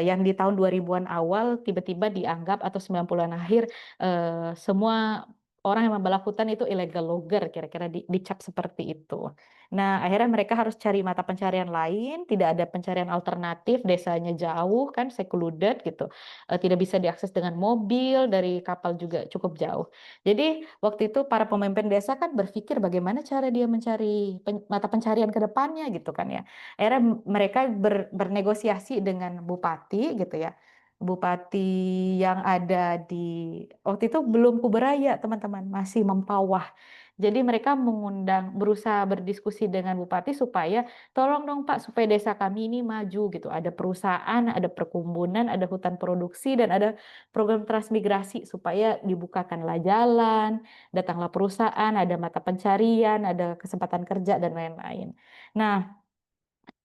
Yang di tahun 2000-an awal tiba-tiba dianggap atau 90-an akhir semua orang yang membalak hutan itu illegal logger kira-kira dicap seperti itu. Nah, akhirnya mereka harus cari mata pencarian lain, tidak ada pencarian alternatif, desanya jauh kan secluded gitu. Tidak bisa diakses dengan mobil, dari kapal juga cukup jauh. Jadi waktu itu para pemimpin desa kan berpikir bagaimana cara dia mencari mata pencarian ke depannya gitu kan ya. Akhirnya mereka bernegosiasi dengan bupati gitu ya. Bupati yang ada di waktu itu belum Kuberaya teman-teman, masih Mempawah. Jadi mereka berusaha berdiskusi dengan bupati supaya tolong dong Pak supaya desa kami ini maju gitu. Ada perusahaan, ada perkebunan, ada hutan produksi dan ada program transmigrasi supaya dibukakanlah jalan, datanglah perusahaan, ada mata pencarian, ada kesempatan kerja dan lain-lain. Nah,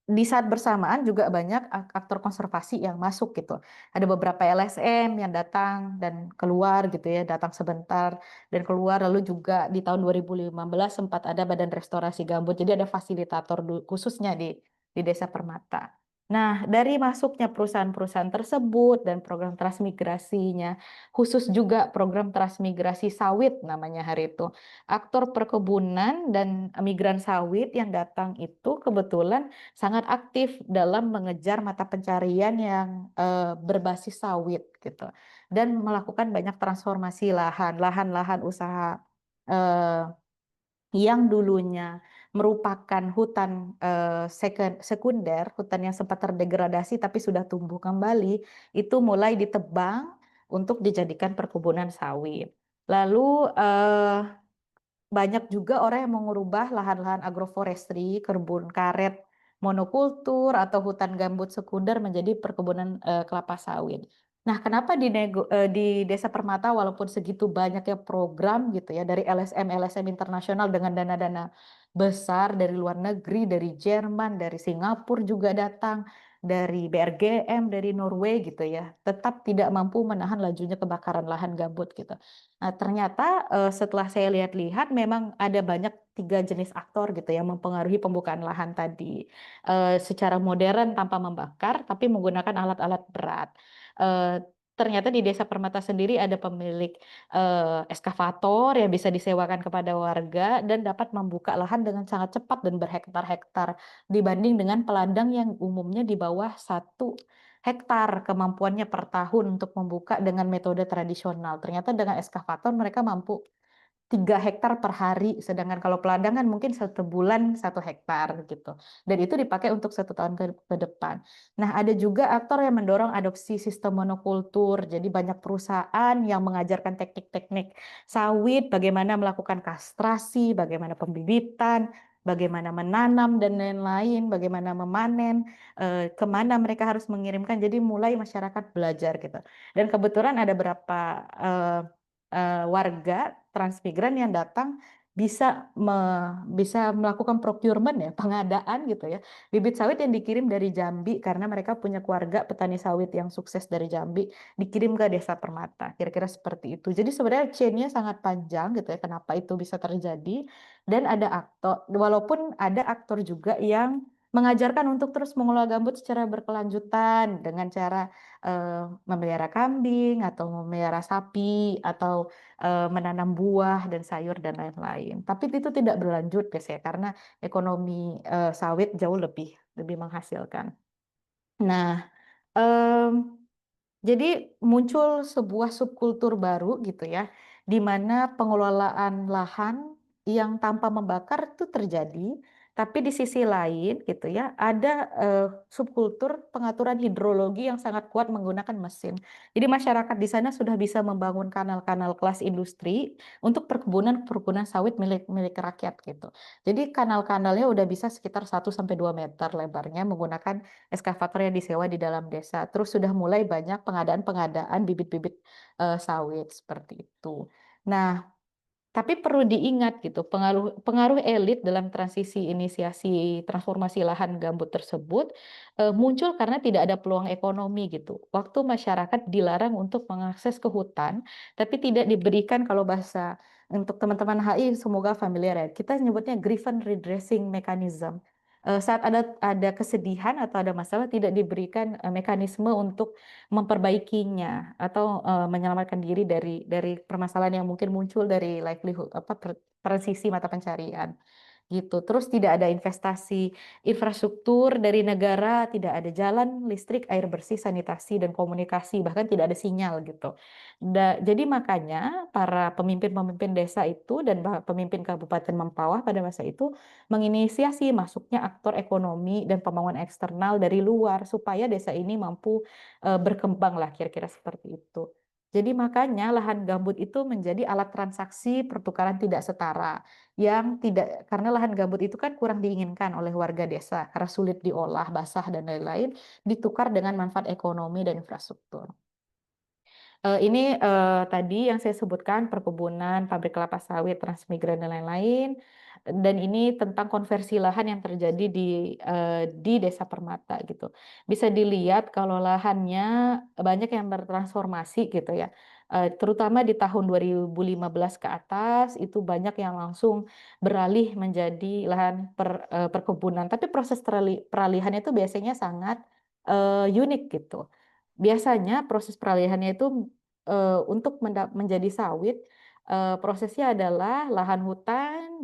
di saat bersamaan juga banyak aktor konservasi yang masuk gitu. Ada beberapa LSM yang datang dan keluar gitu ya, datang sebentar dan keluar. Lalu juga di tahun 2015 sempat ada Badan Restorasi Gambut. Jadi ada fasilitator khususnya di Desa Permata. Nah, dari masuknya perusahaan-perusahaan tersebut dan program transmigrasinya, khusus juga program transmigrasi sawit namanya hari itu. Aktor perkebunan dan migran sawit yang datang itu kebetulan sangat aktif dalam mengejar mata pencarian yang berbasis sawit gitu dan melakukan banyak transformasi lahan-lahan usaha eh, yang dulunya merupakan hutan sekunder, hutan yang sempat terdegradasi tapi sudah tumbuh kembali, itu mulai ditebang untuk dijadikan perkebunan sawit. Lalu banyak juga orang yang mengubah lahan-lahan agroforestry, kebun karet, monokultur atau hutan gambut sekunder menjadi perkebunan kelapa sawit. Nah, kenapa di Desa Permata walaupun segitu banyaknya program gitu ya dari LSM internasional dengan dana-dana besar dari luar negeri, dari Jerman, dari Singapura juga datang, dari BRGM, dari Norway gitu ya, tetap tidak mampu menahan lajunya kebakaran lahan gambut gitu. Nah, ternyata setelah saya lihat-lihat memang ada banyak 3 jenis aktor gitu yang mempengaruhi pembukaan lahan tadi. Secara modern tanpa membakar, tapi menggunakan alat-alat berat. Eh, Ternyata di Desa Permata sendiri ada pemilik eskavator yang bisa disewakan kepada warga dan dapat membuka lahan dengan sangat cepat dan berhektar-hektar dibanding dengan peladang yang umumnya di bawah 1 hektar kemampuannya per tahun untuk membuka dengan metode tradisional. Ternyata dengan eskavator mereka mampu 3 hektar per hari, sedangkan kalau peladangan mungkin 1 bulan 1 hektar gitu. Dan itu dipakai untuk 1 tahun ke depan. Nah, ada juga aktor yang mendorong adopsi sistem monokultur. Jadi banyak perusahaan yang mengajarkan teknik-teknik sawit, bagaimana melakukan kastrasi, bagaimana pembibitan, bagaimana menanam dan lain-lain, bagaimana memanen, kemana mereka harus mengirimkan. Jadi mulai masyarakat belajar gitu. Dan kebetulan ada beberapa warga transmigran yang datang bisa melakukan procurement ya, pengadaan gitu ya. Bibit sawit yang dikirim dari Jambi karena mereka punya keluarga petani sawit yang sukses dari Jambi dikirim ke Desa Permata. Kira-kira seperti itu. Jadi sebenarnya chain-nya sangat panjang gitu ya kenapa itu bisa terjadi dan ada aktor walaupun ada aktor juga yang mengajarkan untuk terus mengelola gambut secara berkelanjutan dengan cara memelihara kambing atau memelihara sapi atau menanam buah dan sayur dan lain-lain. Tapi itu tidak berlanjut guys ya karena ekonomi sawit jauh lebih lebih menghasilkan. Nah, em, jadi muncul sebuah subkultur baru gitu ya, di mana pengelolaan lahan yang tanpa membakar itu terjadi, tapi di sisi lain gitu ya, ada subkultur pengaturan hidrologi yang sangat kuat menggunakan mesin. Jadi masyarakat di sana sudah bisa membangun kanal-kanal kelas industri untuk perkebunan sawit milik milik rakyat gitu. Jadi kanal-kanalnya udah bisa sekitar 1 sampai 2 meter lebarnya menggunakan eskavator yang disewa di dalam desa. Terus sudah mulai banyak pengadaan-pengadaan bibit-bibit sawit seperti itu. Nah, Tapi perlu diingat gitu, pengaruh pengaruh elit dalam transisi inisiasi transformasi lahan gambut tersebut, muncul karena tidak ada peluang ekonomi gitu. Waktu masyarakat dilarang untuk mengakses ke hutan, tapi tidak diberikan, kalau bahasa untuk teman-teman HI semoga familiar ya, kita nyebutnya grievance redressing mechanism. Saat ada kesedihan atau ada masalah tidak diberikan, mekanisme untuk memperbaikinya atau, menyelamatkan diri dari permasalahan yang mungkin muncul dari livelihood apa, transisi mata pencarian, gitu. Terus tidak ada investasi infrastruktur dari negara, tidak ada jalan, listrik, air bersih, sanitasi, dan komunikasi, bahkan tidak ada sinyal gitu. Jadi makanya para pemimpin-pemimpin desa itu dan pemimpin Kabupaten Mempawah pada masa itu menginisiasi masuknya aktor ekonomi dan pembangunan eksternal dari luar supaya desa ini mampu berkembang lah kira-kira seperti itu. Jadi makanya lahan gambut itu menjadi alat transaksi pertukaran tidak setara yang tidak karena lahan gambut itu kan kurang diinginkan oleh warga desa karena sulit diolah, basah dan lain-lain, ditukar dengan manfaat ekonomi dan infrastruktur. Ini, tadi yang saya sebutkan perkebunan, pabrik kelapa sawit, transmigran dan lain-lain, dan ini tentang konversi lahan yang terjadi di Desa Permata gitu. Bisa dilihat kalau lahannya banyak yang bertransformasi gitu ya, terutama di tahun 2015 ke atas itu banyak yang langsung beralih menjadi lahan perkebunan, tapi proses peralihannya itu biasanya sangat, unik gitu. Biasanya proses peralihannya itu, untuk menjadi sawit, prosesnya adalah lahan hutan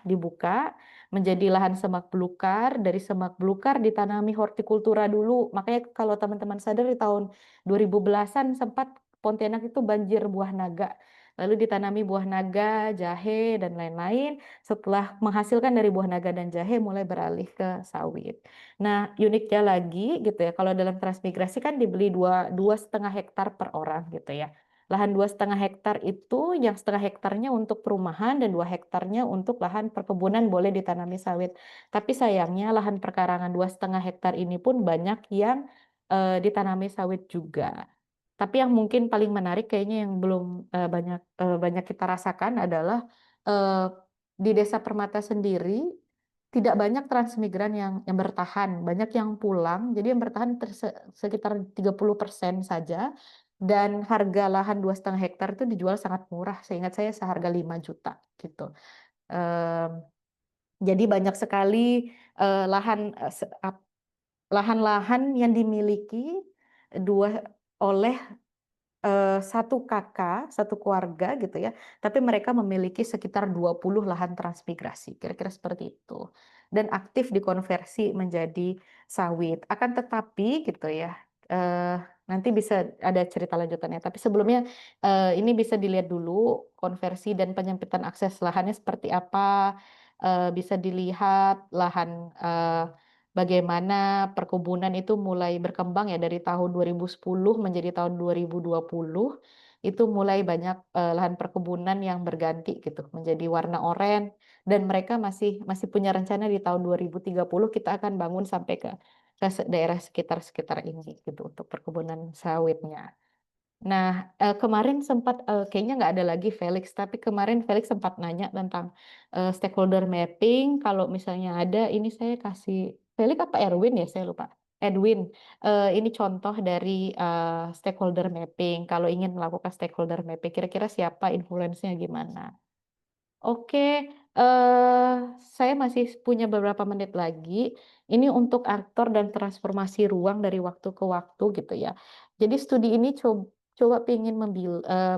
dibuka menjadi lahan semak belukar, dari semak belukar ditanami hortikultura dulu. Makanya kalau teman-teman sadar di tahun 2010-an sempat Pontianak itu banjir buah naga, lalu ditanami buah naga, jahe, dan lain-lain. Setelah menghasilkan dari buah naga dan jahe mulai beralih ke sawit. Nah, uniknya lagi gitu ya, kalau dalam transmigrasi kan dibeli 2,5 hektar per orang gitu ya. Lahan 2,5 hektar itu yang setengah hektarnya untuk perumahan dan 2 hektarnya untuk lahan perkebunan boleh ditanami sawit. Tapi sayangnya lahan perkarangan 2,5 hektar ini pun banyak yang ditanami sawit juga. Tapi yang mungkin paling menarik kayaknya yang belum banyak kita rasakan adalah eh, di Desa Permata sendiri tidak banyak transmigran yang bertahan, banyak yang pulang. Jadi yang bertahan sekitar 30% saja. Dan harga lahan 2,5 hektar itu dijual sangat murah. Seingat saya seharga 5 juta gitu. Em, jadi banyak sekali lahan-lahan yang dimiliki dua oleh satu kakak, satu keluarga gitu ya, tapi mereka memiliki sekitar 20 lahan transmigrasi, kira-kira seperti itu. Dan aktif dikonversi menjadi sawit. Akan tetapi gitu ya, nanti bisa ada cerita lanjutannya, tapi sebelumnya ini bisa dilihat dulu konversi dan penyempitan akses lahannya seperti apa, bisa dilihat lahan, bagaimana perkebunan itu mulai berkembang ya dari tahun 2010 menjadi tahun 2020, itu mulai banyak, lahan perkebunan yang berganti gitu menjadi warna oranye dan mereka masih masih punya rencana di tahun 2030 kita akan bangun sampai ke daerah sekitar-sekitar ini gitu untuk perkebunan sawitnya. Nah, kemarin sempat, kayaknya nggak ada lagi Felix, tapi kemarin Felix sempat nanya tentang, stakeholder mapping, kalau misalnya ada ini saya kasih Felix apa Erwin ya? Saya lupa. Edwin, ini contoh dari, stakeholder mapping, kalau ingin melakukan stakeholder mapping, kira-kira siapa, influence-nya gimana? Oke, saya masih punya beberapa menit lagi. Ini untuk aktor dan transformasi ruang dari waktu ke waktu gitu ya. Jadi studi ini coba pengen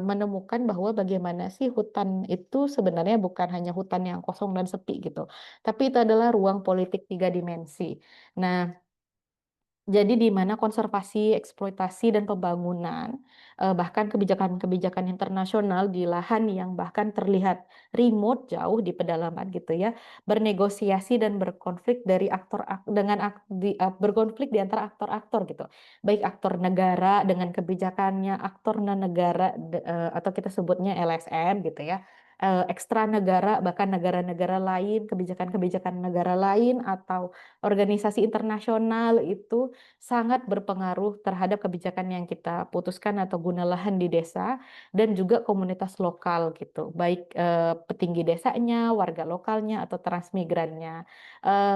menemukan bahwa bagaimana sih hutan itu sebenarnya bukan hanya hutan yang kosong dan sepi gitu, tapi itu adalah ruang politik 3 dimensi. Nah, jadi di mana konservasi, eksploitasi, dan pembangunan, bahkan kebijakan-kebijakan internasional di lahan yang bahkan terlihat remote, jauh di pedalaman gitu ya, bernegosiasi dan berkonflik dari aktor dengan berkonflik di antara aktor-aktor gitu. Baik aktor negara dengan kebijakannya, aktor non-negara atau kita sebutnya LSM gitu ya. ekstra negara, bahkan negara-negara lain, kebijakan-kebijakan negara lain, atau organisasi internasional itu sangat berpengaruh terhadap kebijakan yang kita putuskan atau guna lahan di desa dan juga komunitas lokal gitu, baik petinggi desanya, warga lokalnya, atau transmigrannya.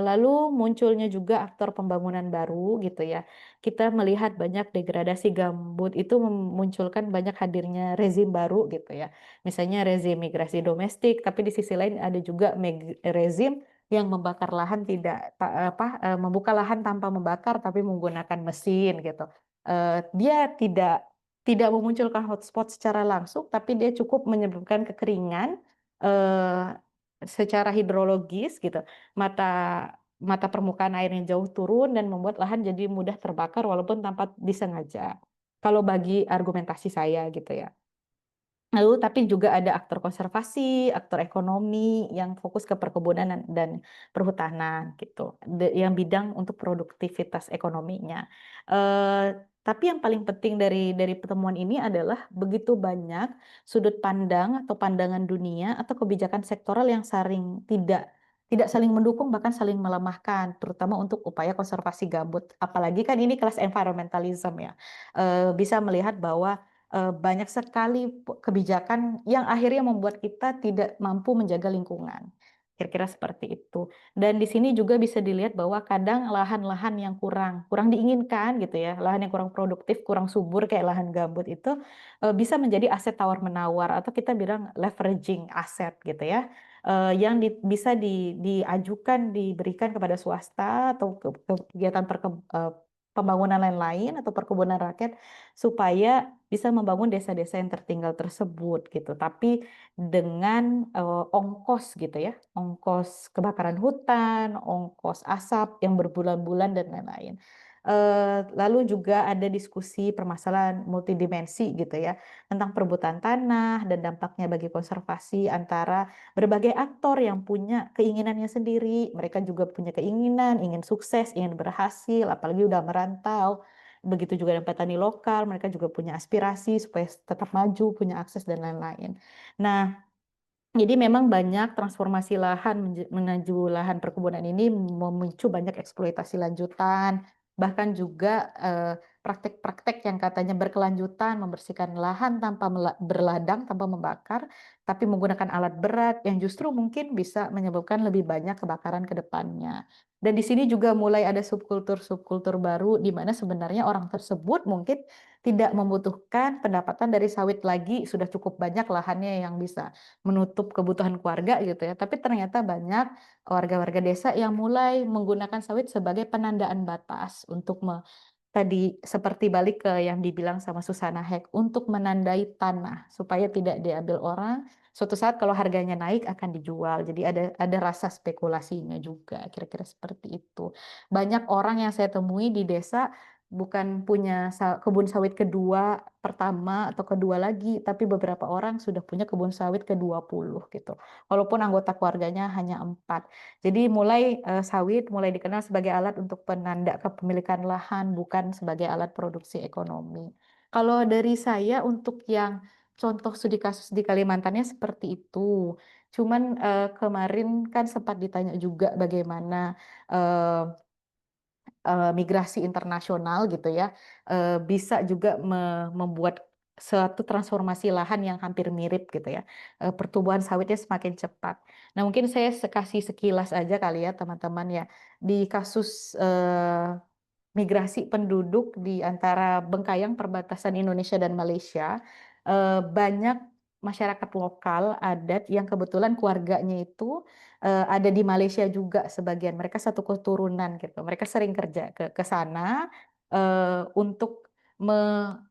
Lalu munculnya juga aktor pembangunan baru gitu ya. Kita melihat banyak degradasi gambut itu memunculkan banyak hadirnya rezim baru gitu ya. Misalnya rezim migrasi domestik, tapi di sisi lain ada juga rezim yang membakar lahan tidak membuka lahan tanpa membakar tapi menggunakan mesin gitu. Dia tidak memunculkan hotspot secara langsung, tapi dia cukup menyebabkan kekeringan eh, secara hidrologis gitu. Mata mata permukaan airnya jauh turun dan membuat lahan jadi mudah terbakar walaupun tanpa disengaja. Kalau bagi argumentasi saya gitu ya. Lalu tapi juga ada aktor konservasi, aktor ekonomi yang fokus ke perkebunan dan perhutanan gitu, yang bidang untuk produktivitas ekonominya. Tapi yang paling penting dari pertemuan ini adalah begitu banyak sudut pandang atau pandangan dunia atau kebijakan sektoral yang saling tidak saling mendukung bahkan saling melemahkan, terutama untuk upaya konservasi gambut. Apalagi kan ini kelas environmentalism ya, bisa melihat bahwa banyak sekali kebijakan yang akhirnya membuat kita tidak mampu menjaga lingkungan. Kira-kira seperti itu. Dan di sini juga bisa dilihat bahwa kadang lahan-lahan yang kurang diinginkan gitu ya, lahan yang kurang produktif, kurang subur kayak lahan gambut itu bisa menjadi aset tawar-menawar atau kita bilang leveraging aset gitu ya. Yang bisa diajukan, diberikan kepada swasta atau kegiatan pembangunan lain-lain atau perkebunan rakyat supaya bisa membangun desa-desa yang tertinggal tersebut gitu. Tapi dengan ongkos gitu ya, ongkos kebakaran hutan, ongkos asap yang berbulan-bulan dan lain-lain. Lalu juga ada diskusi permasalahan multidimensi gitu ya, tentang perebutan tanah dan dampaknya bagi konservasi antara berbagai aktor yang punya keinginannya sendiri. Mereka juga punya keinginan, ingin sukses, ingin berhasil, apalagi udah merantau. Begitu juga dengan petani lokal, mereka juga punya aspirasi supaya tetap maju, punya akses dan lain-lain. Nah, jadi memang banyak transformasi lahan menuju lahan perkebunan ini memicu banyak eksploitasi lanjutan, bahkan juga praktek-praktek yang katanya berkelanjutan, membersihkan lahan tanpa berladang, tanpa membakar, tapi menggunakan alat berat yang justru mungkin bisa menyebabkan lebih banyak kebakaran ke depannya. Dan di sini juga mulai ada subkultur-subkultur baru di mana sebenarnya orang tersebut mungkin tidak membutuhkan pendapatan dari sawit lagi, sudah cukup banyak lahannya yang bisa menutup kebutuhan keluarga gitu ya. Tapi ternyata banyak warga-warga desa yang mulai menggunakan sawit sebagai penandaan batas untuk tadi seperti balik ke yang dibilang sama Susana Heck untuk menandai tanah supaya tidak diambil orang. Suatu saat kalau harganya naik akan dijual. Jadi ada rasa spekulasinya juga. Kira-kira seperti itu. Banyak orang yang saya temui di desa bukan punya kebun sawit kedua, pertama atau kedua lagi, tapi beberapa orang sudah punya kebun sawit ke-20 gitu. Walaupun anggota keluarganya hanya 4. Jadi mulai sawit mulai dikenal sebagai alat untuk penanda kepemilikan lahan, bukan sebagai alat produksi ekonomi. Kalau dari saya untuk yang contoh studi kasus di Kalimantannya seperti itu. Cuman kemarin kan sempat ditanya juga bagaimana eh, migrasi internasional gitu ya, bisa juga membuat suatu transformasi lahan yang hampir mirip gitu ya. Pertumbuhan sawitnya semakin cepat. Nah, mungkin saya kasih sekilas aja kali ya teman-teman ya. Di kasus migrasi penduduk di antara Bengkayang perbatasan Indonesia dan Malaysia, banyak masyarakat lokal adat yang kebetulan keluarganya itu ada di Malaysia juga sebagian. Mereka satu keturunan gitu. Mereka sering kerja ke sana untuk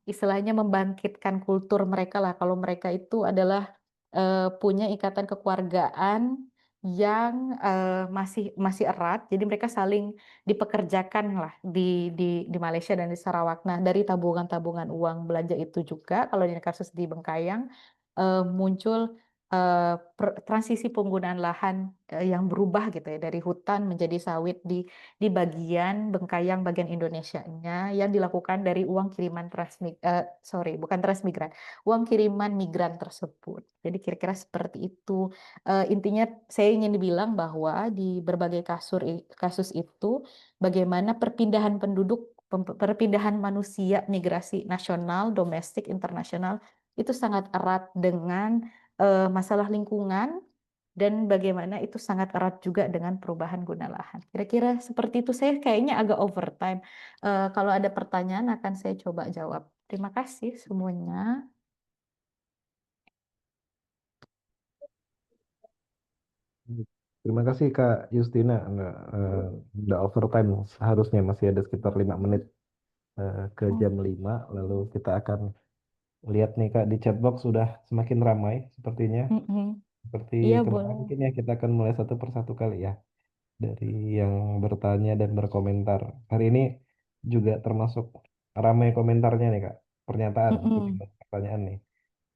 istilahnya membangkitkan kultur mereka lah. Kalau mereka itu adalah punya ikatan kekeluargaan yang masih masih erat. Jadi mereka saling dipekerjakan lah di Malaysia dan di Sarawak. Nah, dari tabungan-tabungan uang belanja itu juga, kalau di kasus di Bengkayang muncul transisi penggunaan lahan yang berubah gitu ya dari hutan menjadi sawit di bagian Bengkayang bagian Indonesianya yang dilakukan dari uang kiriman sorry bukan transmigran, uang kiriman migran tersebut. Jadi kira-kira seperti itu. Intinya saya ingin dibilang bahwa di berbagai kasus itu bagaimana perpindahan penduduk, perpindahan manusia, migrasi nasional, domestik, internasional itu sangat erat dengan masalah lingkungan dan bagaimana itu sangat erat juga dengan perubahan guna lahan. Kira-kira seperti itu. Saya kayaknya agak overtime. Kalau ada pertanyaan akan saya coba jawab. Terima kasih semuanya. Terima kasih Kak Justina. Udah overtime, seharusnya masih ada sekitar 5 menit ke Oh, jam 5. Lalu kita akan lihat nih Kak, di chatbox sudah semakin ramai sepertinya. mm-mm. Seperti Iya kemarin boleh. mungkin ya, kita akan mulai satu persatu kali ya. Dari yang bertanya dan berkomentar. Hari ini juga termasuk ramai komentarnya nih Kak. Pernyataan Mm-mm. ketimbang pertanyaan nih.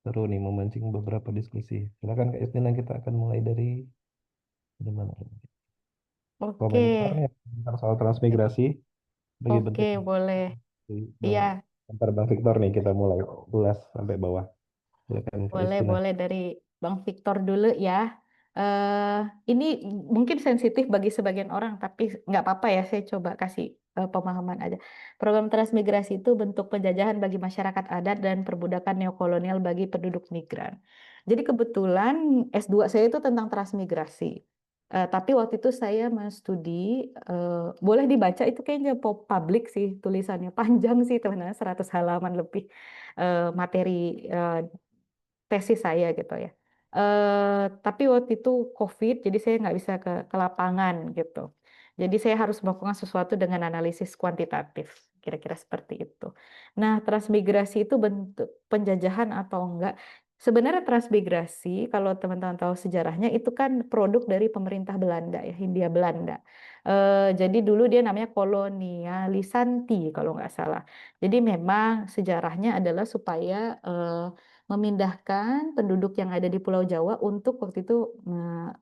Seru nih, memancing beberapa diskusi. Silakan Kak Justina, kita akan mulai dari mana? Oke, Komentarnya tentang soal transmigrasi bagi oke bentuk boleh. Bang, Iya. antar Bang Victor nih, kita mulai ulas sampai bawah. Silakan Kak Boleh, Justina. boleh dari Bang Victor dulu ya. eh ini mungkin sensitif bagi sebagian orang, tapi nggak apa-apa ya, saya coba kasih pemahaman aja. Program transmigrasi itu bentuk penjajahan bagi masyarakat adat dan perbudakan neokolonial bagi penduduk migran. Jadi kebetulan S2 saya itu tentang transmigrasi. Tapi waktu itu saya studi, boleh dibaca itu kayaknya publik sih, tulisannya panjang sih teman-teman, 100 halaman lebih materi eh, tesis saya gitu ya. Tapi waktu itu COVID, jadi saya nggak bisa ke lapangan gitu. Jadi saya harus melakukan sesuatu dengan analisis kuantitatif, kira-kira seperti itu. Nah, transmigrasi itu bentuk penjajahan atau enggak? Sebenarnya transmigrasi, kalau teman-teman tahu sejarahnya, itu kan produk dari pemerintah Belanda ya, Hindia Belanda. Jadi dulu dia namanya kolonialisanti kalau nggak salah. Jadi memang sejarahnya adalah supaya memindahkan penduduk yang ada di Pulau Jawa untuk waktu itu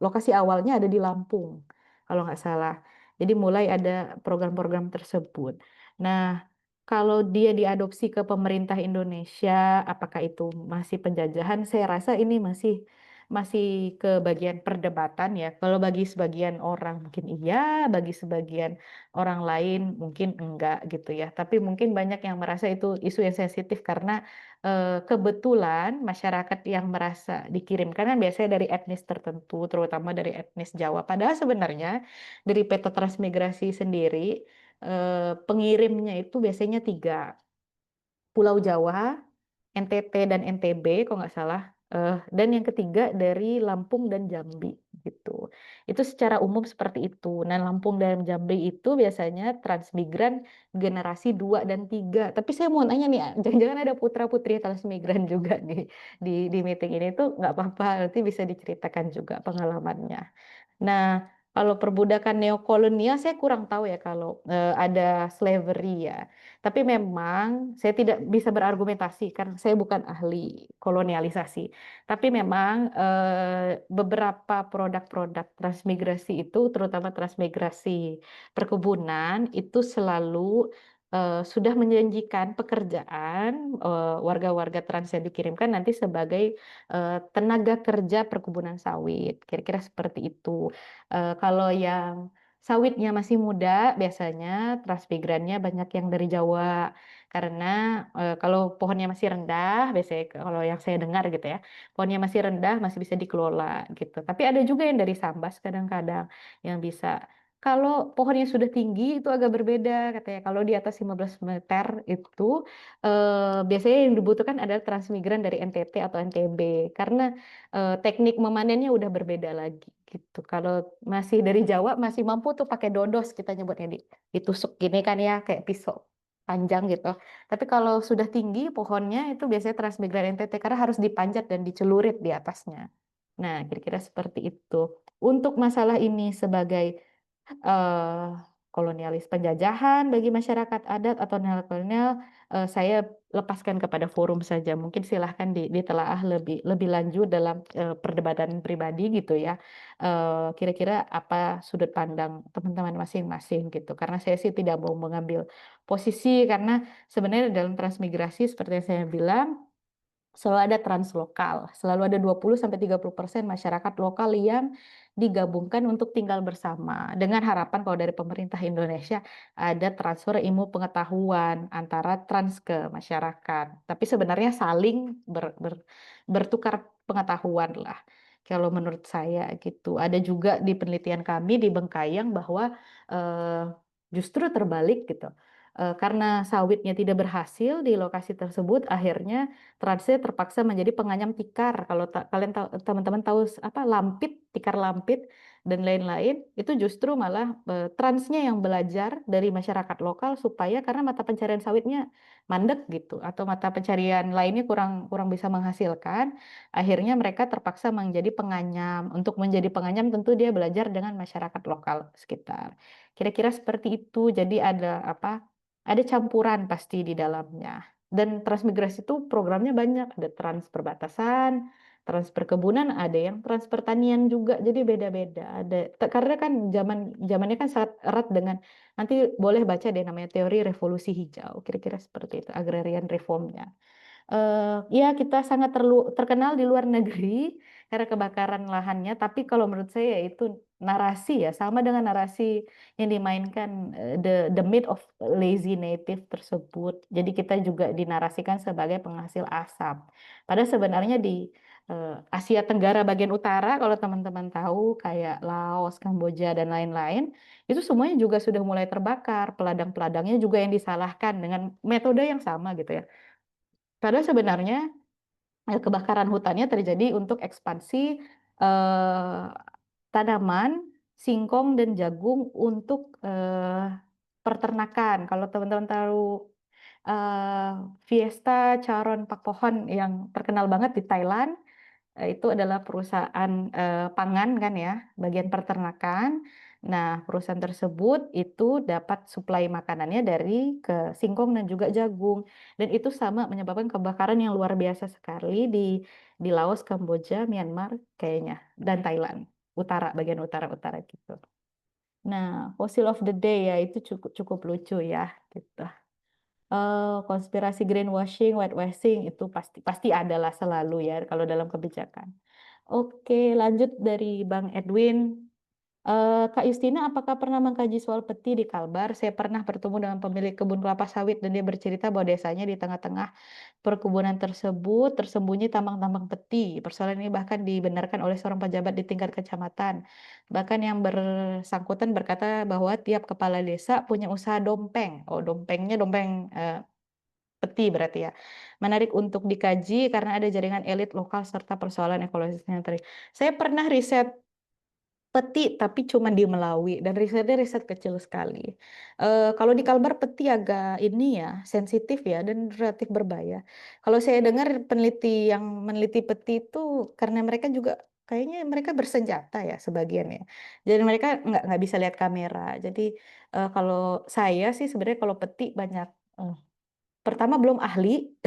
lokasi awalnya ada di Lampung, kalau nggak salah. Jadi mulai ada program-program tersebut. Nah, kalau dia diadopsi ke pemerintah Indonesia, apakah itu masih penjajahan? Saya rasa ini masih masih ke bagian perdebatan ya. Kalau bagi sebagian orang mungkin iya, bagi sebagian orang lain mungkin enggak gitu ya. Tapi mungkin banyak yang merasa itu isu yang sensitif karena kebetulan masyarakat yang merasa dikirimkan kan biasanya dari etnis tertentu, terutama dari etnis Jawa. Padahal sebenarnya dari peta transmigrasi sendiri, pengirimnya itu biasanya tiga. Pulau Jawa, NTT dan NTB kalau nggak salah. Dan yang ketiga dari Lampung dan Jambi gitu. Itu secara umum seperti itu. Nah, Lampung dan Jambi itu biasanya transmigran generasi 2 dan 3. Tapi saya mau nanya nih, jangan-jangan ada putra-putri transmigran juga di meeting ini tuh nggak apa-apa, nanti bisa diceritakan juga pengalamannya. Nah, kalau perbudakan neokolonial saya kurang tahu ya kalau ada slavery ya. Tapi memang saya tidak bisa berargumentasi karena saya bukan ahli kolonialisasi. Tapi memang beberapa produk-produk transmigrasi itu, terutama transmigrasi perkebunan, itu selalu sudah menjanjikan pekerjaan warga-warga trans yang dikirimkan nanti sebagai tenaga kerja perkebunan sawit. Kira-kira seperti itu. Kalau yang sawitnya masih muda, biasanya transmigrannya banyak yang dari Jawa. Karena kalau pohonnya masih rendah, biasanya kalau yang saya dengar gitu ya, pohonnya masih rendah, masih bisa dikelola gitu. Tapi ada juga yang dari Sambas kadang-kadang yang bisa. Kalau pohonnya sudah tinggi itu agak berbeda katanya. Kalau di atas 15 meter itu biasanya yang dibutuhkan adalah transmigran dari NTT atau NTB karena teknik memanennya udah berbeda lagi gitu. Kalau masih dari Jawa masih mampu tuh pakai dodos kita nyebutnya ditusuk gini kan ya kayak pisau panjang gitu. Tapi kalau sudah tinggi pohonnya itu biasanya transmigran NTT karena harus dipanjat dan dicelurit di atasnya. Nah, kira-kira seperti itu. Untuk masalah ini sebagai kolonialis penjajahan bagi masyarakat adat atau nilai-kolonial, saya lepaskan kepada forum saja. Mungkin silahkan ditelaah lebih lebih lanjut dalam perdebatan pribadi gitu ya. Kira-kira apa sudut pandang teman-teman masing-masing gitu. Karena saya sih tidak mau mengambil posisi karena sebenarnya dalam transmigrasi seperti yang saya bilang selalu ada translokal, selalu ada 20-30% masyarakat lokal yang digabungkan untuk tinggal bersama. Dengan harapan kalau dari pemerintah Indonesia ada transfer ilmu pengetahuan antara trans ke masyarakat. Tapi sebenarnya saling bertukar pengetahuan lah. Kalau menurut saya gitu. Ada juga di penelitian kami di Bengkayang bahwa eh, justru terbalik gitu. Karena sawitnya tidak berhasil di lokasi tersebut, akhirnya transnya terpaksa menjadi penganyam tikar. Kalau kalian tahu, teman-teman tahu apa lampit, tikar lampit dan lain-lain, itu justru malah transnya yang belajar dari masyarakat lokal supaya karena mata pencarian sawitnya mandek gitu atau mata pencarian lainnya kurang kurang bisa menghasilkan, akhirnya mereka terpaksa menjadi penganyam. Untuk menjadi penganyam tentu dia belajar dengan masyarakat lokal sekitar. Kira-kira seperti itu. Jadi ada apa? Ada campuran pasti di dalamnya. Dan transmigrasi itu programnya banyak, ada trans perbatasan, trans perkebunan, ada yang trans pertanian juga, jadi beda-beda. Karena kan zamannya kan sangat erat dengan nanti boleh baca deh namanya teori revolusi hijau, kira-kira seperti itu, agrarian reformnya. Ya kita sangat terkenal di luar negeri karena kebakaran lahannya, tapi kalau menurut saya itu narasi ya sama dengan narasi yang dimainkan the myth of lazy native tersebut. Jadi kita juga dinarasikan sebagai penghasil asap. Padahal sebenarnya di Asia Tenggara bagian utara kalau teman-teman tahu kayak Laos, Kamboja dan lain-lain, itu semuanya juga sudah mulai terbakar. Peladang-peladangnya juga yang disalahkan dengan metode yang sama gitu ya. Padahal sebenarnya kebakaran hutannya terjadi untuk ekspansi eh, tanaman, singkong dan jagung untuk peternakan. Kalau teman-teman tahu eh, Fiesta Charon Pak Pohon yang terkenal banget di Thailand, itu adalah perusahaan pangan kan ya, bagian peternakan. Nah, perusahaan tersebut itu dapat suplai makanannya dari ke singkong dan juga jagung. Dan itu sama menyebabkan kebakaran yang luar biasa sekali di Laos, Kamboja, Myanmar kayaknya, dan Thailand. Bagian utara-utara gitu. Nah, fossil of the day ya itu cukup cukup lucu ya gitu. Konspirasi greenwashing, whitewashing itu pasti pasti ada lah selalu ya kalau dalam kebijakan. Oke, lanjut dari Bang Edwin. Kak Justina, apakah pernah mengkaji soal peti di Kalbar? Saya pernah bertemu dengan pemilik kebun kelapa sawit dan dia bercerita bahwa desanya di tengah-tengah perkebunan tersebut tersembunyi tambang-tambang peti. Persoalan ini bahkan dibenarkan oleh seorang pejabat di tingkat kecamatan. Bahkan yang bersangkutan berkata bahwa tiap kepala desa punya usaha dompeng. Oh, dompengnya dompeng peti berarti ya. Menarik untuk dikaji karena ada jaringan elit lokal serta persoalan ekologisnya tadi. Saya pernah riset peti tapi cuma di Melawi dan risetnya riset kecil sekali. Kalau di Kalbar peti agak ini ya sensitif ya dan relatif berbahaya. Kalau saya dengar peneliti yang meneliti peti itu karena mereka juga kayaknya mereka bersenjata ya sebagian ya. Jadi mereka nggak bisa lihat kamera. Jadi kalau saya sih sebenarnya kalau peti banyak eh, pertama belum ahli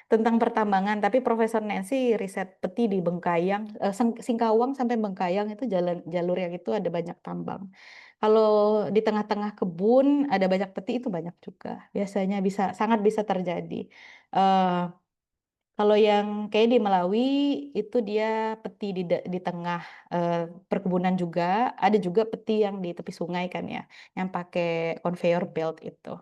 tentang pertambangan, tapi Profesor Nancy riset peti di Bengkayang, Singkawang sampai Bengkayang itu jalur yang itu ada banyak tambang. Kalau di tengah-tengah kebun ada banyak peti itu banyak juga. Biasanya sangat bisa terjadi. Eh, Kalau yang kayak di Malawi itu dia peti di tengah eh, perkebunan juga, ada juga peti yang di tepi sungai kan ya, yang pakai conveyor belt itu.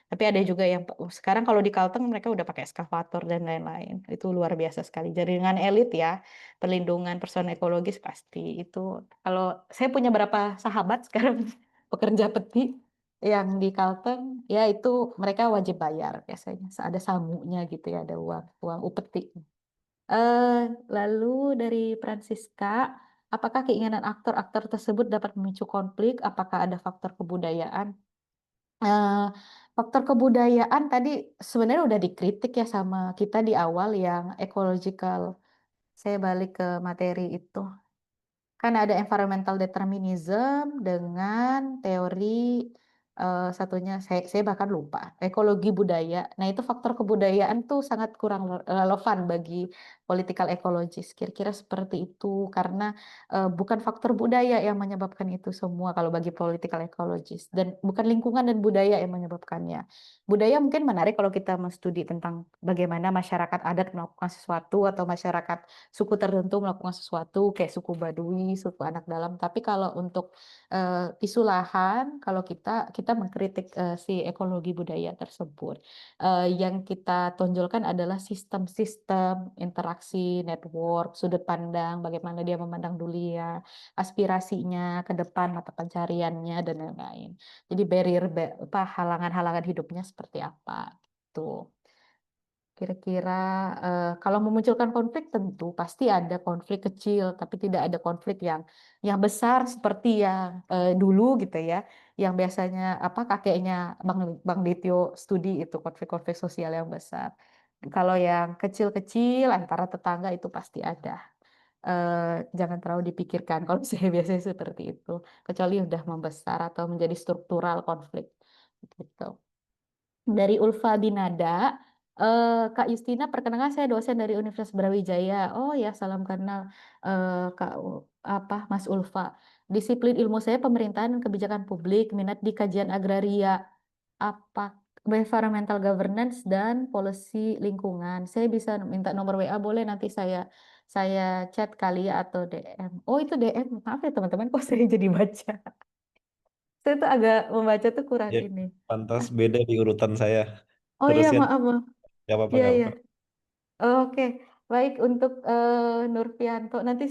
Tapi ada juga yang sekarang kalau di Kalteng mereka udah pakai eskavator dan lain-lain. Itu luar biasa sekali. Jaringan elit ya, perlindungan personal ekologis pasti itu. Kalau saya punya berapa sahabat sekarang pekerja peti yang di Kalteng, ya itu mereka wajib bayar biasanya. Ada samunya gitu ya, ada uang uang upeti. Eh, Lalu dari Francisca, apakah keinginan aktor-aktor tersebut dapat memicu konflik? Apakah ada faktor kebudayaan? Eh, Faktor kebudayaan tadi sebenarnya udah dikritik ya sama kita di awal yang ecological. Saya balik ke materi itu. Kan ada environmental determinism dengan teori satunya saya bahkan lupa, ekologi budaya. Nah, itu faktor kebudayaan tuh sangat kurang relevan bagi political ekologis, kira-kira seperti itu. Karena, bukan faktor budaya yang menyebabkan itu semua kalau bagi political ekologis, dan bukan lingkungan dan budaya yang menyebabkannya. Budaya mungkin menarik kalau kita studi tentang bagaimana masyarakat adat melakukan sesuatu atau masyarakat suku tertentu melakukan sesuatu, kayak suku Baduy, suku Anak Dalam. Tapi kalau untuk isu lahan, kalau kita mengkritik, si ekologi budaya tersebut. Yang kita tonjolkan adalah sistem-sistem, interaksi, network, sudut pandang, bagaimana dia memandang dunia, aspirasinya ke depan, mata pencariannya, dan lain-lain. Jadi halangan-halangan hidupnya seperti apa, gitu. Kira-kira, kalau memunculkan konflik tentu pasti ada konflik kecil, tapi tidak ada konflik yang besar seperti yang, dulu gitu ya, yang biasanya apa, kakeknya Bang Dityo studi itu konflik-konflik sosial yang besar. Kalau yang kecil-kecil antara tetangga itu pasti ada, jangan terlalu dipikirkan kalau saya biasanya seperti itu, kecuali udah membesar atau menjadi struktural konflik, gitu. Dari Ulfa Binada, Kak Justina, perkenalkan saya dosen dari Universitas Brawijaya. Oh ya, salam kenal, Mas Ulfa. Disiplin ilmu saya pemerintahan dan kebijakan publik, minat di kajian agraria, apa environmental governance dan policy lingkungan. Saya bisa minta nomor WA boleh, nanti saya chat kali ya atau DM. Oh itu DM, maaf ya teman-teman, kok saya jadi baca. Saya tuh agak membaca tuh kurang Ya, ini. pantas beda di urutan saya. Oh iya, Terusin, maaf, maaf. nggak apa-apa, Iya, nggak iya. apa-apa. Oke, baik untuk Nurfianto. Nanti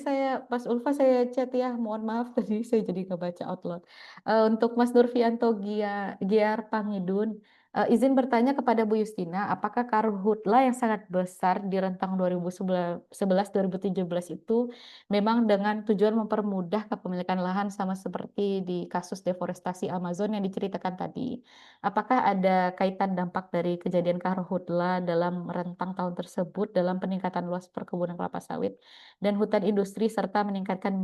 Mas Ulfa saya chat ya. Mohon maaf tadi saya jadi kebaca outload. Untuk Mas Nurfianto Giar Pangidun, izin bertanya kepada Bu Justina, apakah karhutla yang sangat besar di rentang 2011-2017 itu memang dengan tujuan mempermudah kepemilikan lahan sama seperti di kasus deforestasi Amazon yang diceritakan tadi? Apakah ada kaitan dampak dari kejadian karhutla dalam rentang tahun tersebut dalam peningkatan luas perkebunan kelapa sawit dan hutan industri serta meningkatkan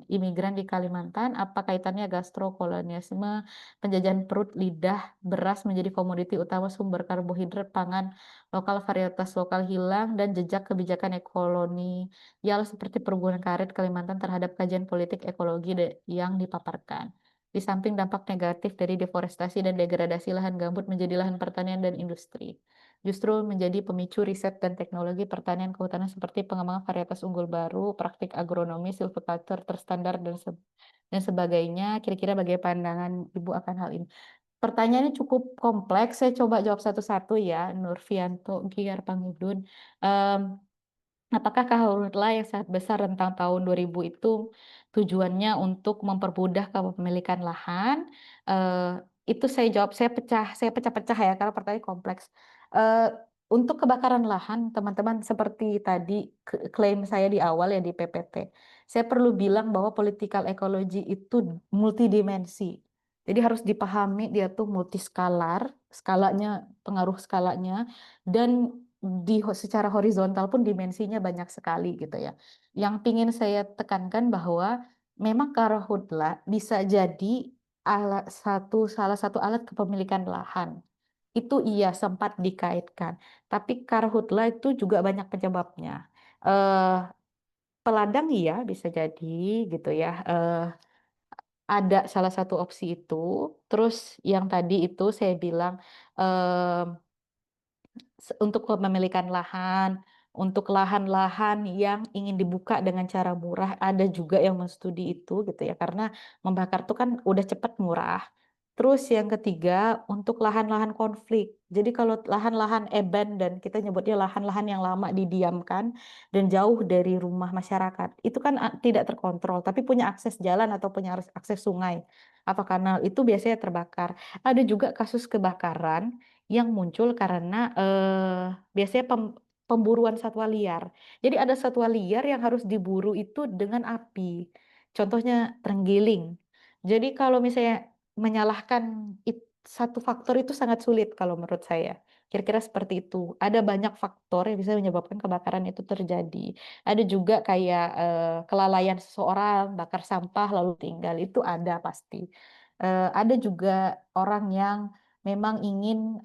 imigran di Kalimantan? Apa kaitannya gastrokolonialisme, penjajahan perut lidah, beras menjadi komoditi utama sumber karbohidrat pangan, lokal varietas lokal hilang, dan jejak kebijakan kolonial seperti perkebunan karet Kalimantan terhadap kajian politik ekologi yang dipaparkan? Di samping dampak negatif dari deforestasi dan degradasi lahan gambut menjadi lahan pertanian dan industri, justru menjadi pemicu riset dan teknologi pertanian kehutanan seperti pengembangan varietas unggul baru, praktik agronomi, silviculture terstandar, dan sebagainya. Kira-kira bagaimana pandangan Ibu akan hal ini? Pertanyaannya cukup kompleks, saya coba jawab satu-satu ya, Nurfianto Giar Pangudun. Apakah karhutla yang sangat besar rentang tahun 2000 itu tujuannya untuk mempermudah kepemilikan lahan? Eh, itu saya jawab, saya pecah-pecah ya karena pertanyaan kompleks. Eh, untuk kebakaran lahan, teman-teman seperti tadi klaim saya di awal ya di PPT, saya perlu bilang bahwa political ecology itu multidimensi. Jadi harus dipahami dia tuh multiskalar, pengaruh skalanya, dan secara horizontal pun dimensinya banyak sekali gitu ya. Yang ingin saya tekankan bahwa memang karhutla bisa jadi salah satu alat kepemilikan lahan. Itu iya sempat dikaitkan. Tapi karhutla itu juga banyak penyebabnya. Eh, Peladang iya bisa jadi gitu ya. Ada salah satu opsi itu. Terus yang tadi itu saya bilang eh, untuk kepemilikan lahan, untuk lahan-lahan yang ingin dibuka dengan cara murah, ada juga yang menstudi itu gitu ya, karena membakar itu kan udah cepat murah. Terus yang ketiga, untuk lahan-lahan konflik. Jadi kalau lahan-lahan abandon, kita nyebutnya lahan-lahan yang lama didiamkan dan jauh dari rumah masyarakat, itu kan tidak terkontrol, tapi punya akses jalan atau punya akses sungai atau kanal, itu biasanya terbakar. Ada juga kasus kebakaran yang muncul karena biasanya pemburuan satwa liar. Jadi ada satwa liar yang harus diburu itu dengan api. Contohnya terenggiling. Jadi kalau misalnya menyalahkan satu faktor itu sangat sulit kalau menurut saya. Kira-kira seperti itu. Ada banyak faktor yang bisa menyebabkan kebakaran itu terjadi. Ada juga kayak kelalaian seseorang bakar sampah lalu tinggal, itu ada pasti. ada juga orang yang memang ingin,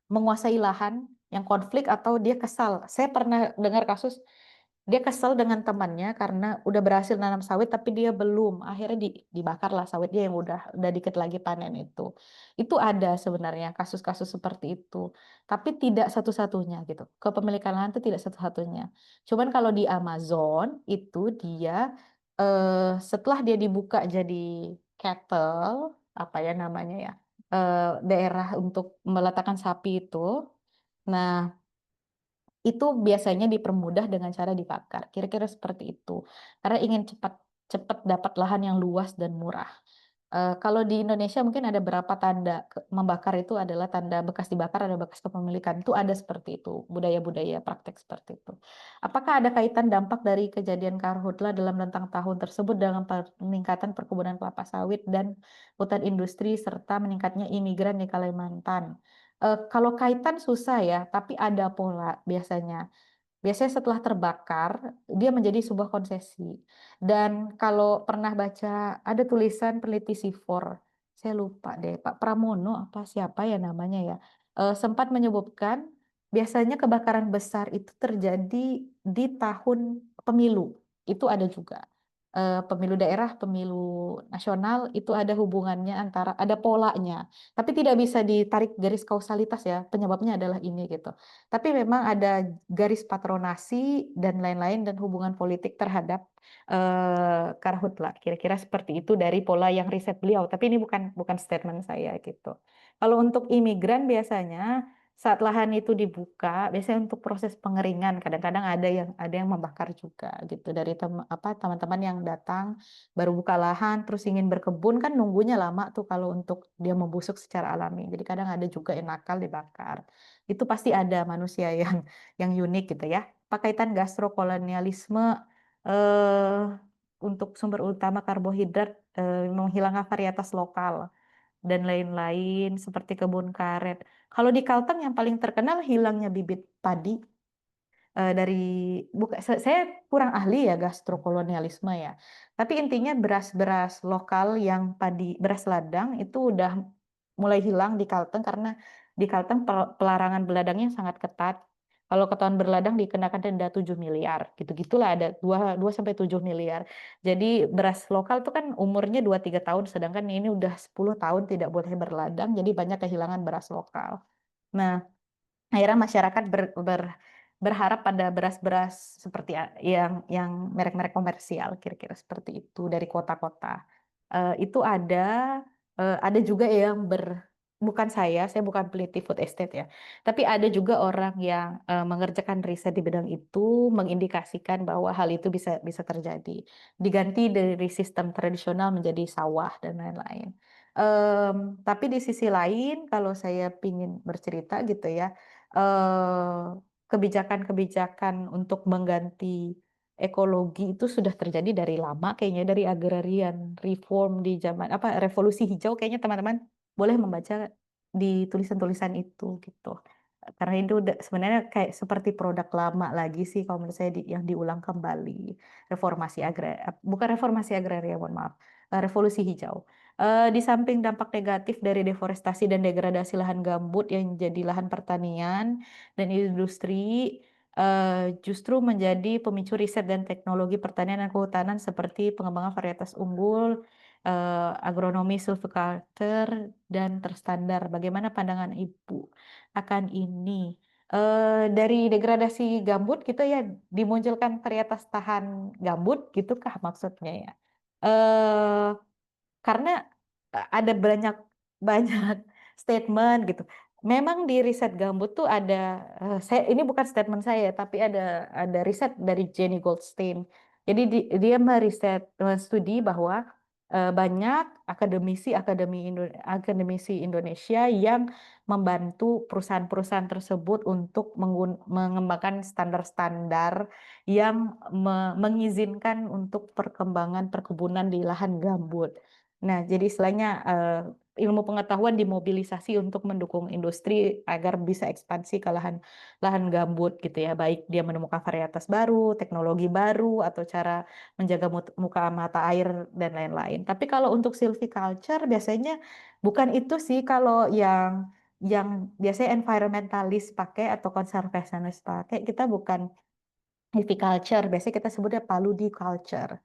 menguasai lahan, yang konflik atau dia kesal. Saya pernah dengar kasus, dia kesel dengan temannya karena udah berhasil nanam sawit tapi dia belum, akhirnya dibakarlah sawitnya yang udah dikit lagi panen itu. Itu ada sebenarnya kasus-kasus seperti itu, tapi tidak satu-satunya gitu. Kepemilikan lahan itu tidak satu-satunya. Cuman kalau di Amazon itu dia, setelah dia dibuka jadi cattle, apa ya namanya ya, daerah untuk meletakkan sapi itu. Nah, itu biasanya dipermudah dengan cara dibakar, kira-kira seperti itu. Karena ingin cepat cepat dapat lahan yang luas dan murah. Kalau di Indonesia mungkin ada berapa tanda membakar itu adalah tanda bekas dibakar, ada bekas kepemilikan, itu ada seperti itu, budaya-budaya praktek seperti itu. Apakah ada kaitan dampak dari kejadian karhutla dalam rentang tahun tersebut dengan peningkatan perkebunan kelapa sawit dan hutan industri serta meningkatnya imigran di Kalimantan? Kalau kaitan susah ya, tapi ada pola biasanya. Biasanya setelah terbakar, dia menjadi sebuah konsesi. Dan kalau pernah baca, ada tulisan peneliti SIFOR, saya lupa deh, Pak Pramono apa siapa ya namanya ya, sempat menyebutkan biasanya kebakaran besar itu terjadi di tahun pemilu. Itu ada juga. Pemilu daerah, pemilu nasional itu ada hubungannya antara, ada polanya. Tapi tidak bisa ditarik garis kausalitas ya, penyebabnya adalah ini gitu. Tapi memang ada garis patronasi dan lain-lain dan hubungan politik terhadap karhutla. Kira-kira seperti itu dari pola yang riset beliau. Tapi ini bukan bukan statement saya gitu. Kalau untuk imigran biasanya saat lahan itu dibuka, biasanya untuk proses pengeringan, kadang-kadang ada yang membakar juga gitu dari teman-teman yang datang baru buka lahan terus ingin berkebun kan nunggunya lama tuh kalau untuk dia membusuk secara alami. Jadi kadang ada juga yang nakal dibakar. Itu pasti ada manusia yang unik gitu ya. Pakaitan gastrokolonialisme eh, untuk sumber utama karbohidrat, menghilangkan varietas lokal dan lain-lain seperti kebun karet. Kalau di Kalteng yang paling terkenal hilangnya bibit padi, dari saya kurang ahli ya gastrokolonialisme ya. Tapi intinya beras-beras lokal yang beras ladang itu udah mulai hilang di Kalteng karena di Kalteng pelarangan beladangnya sangat ketat. Kalau ketahuan berladang dikenakan denda 7 miliar. Gitu-gitulah ada 2 sampai 7 miliar. Jadi beras lokal itu kan umurnya 2-3 tahun sedangkan ini udah 10 tahun tidak boleh berladang jadi banyak kehilangan beras lokal. Nah, akhirnya masyarakat berharap pada beras-beras seperti yang merek-merek komersial kira-kira seperti itu dari kota-kota. Itu ada juga yang bukan saya bukan peneliti food estate ya, tapi ada juga orang yang mengerjakan riset di bidang itu mengindikasikan bahwa hal itu bisa bisa terjadi. Diganti dari sistem tradisional menjadi sawah dan lain-lain. Tapi di sisi lain kalau saya ingin bercerita gitu ya, eh, kebijakan-kebijakan untuk mengganti ekologi itu sudah terjadi dari lama kayaknya dari agrarian reform di zaman apa revolusi hijau kayaknya teman-teman boleh membaca di tulisan-tulisan itu gitu. Karena itu sebenarnya kayak seperti produk lama lagi sih kalau menurut saya yang diulang kembali. Bukan reformasi agraria, mohon maaf. Revolusi hijau. Di samping dampak negatif dari deforestasi dan degradasi lahan gambut yang jadi lahan pertanian dan industri, justru menjadi pemicu riset dan teknologi pertanian dan kehutanan seperti pengembangan varietas unggul, agronomi silviculture, dan terstandar. Bagaimana pandangan Ibu akan ini? Dari degradasi gambut gitu ya, dimunculkan varietas tahan gambut gitukah maksudnya ya? Eh, karena ada banyak banyak statement gitu. Memang di riset gambut tuh ada, ini bukan statement saya, tapi ada riset dari Jenny Goldstein. Jadi dia meriset studi bahwa banyak akademisi Indonesia yang membantu perusahaan-perusahaan tersebut untuk mengembangkan standar-standar yang mengizinkan untuk perkembangan perkebunan di lahan gambut. Nah, jadi istilahnya ilmu pengetahuan dimobilisasi untuk mendukung industri agar bisa ekspansi ke lahan lahan gambut gitu ya, baik dia menemukan varietas baru, teknologi baru, atau cara menjaga muka mata air dan lain-lain. Tapi kalau untuk silviculture biasanya bukan itu sih, kalau yang biasanya environmentalis pakai atau konservasionis pakai, kita bukan silviculture, biasanya kita sebutnya paludiculture.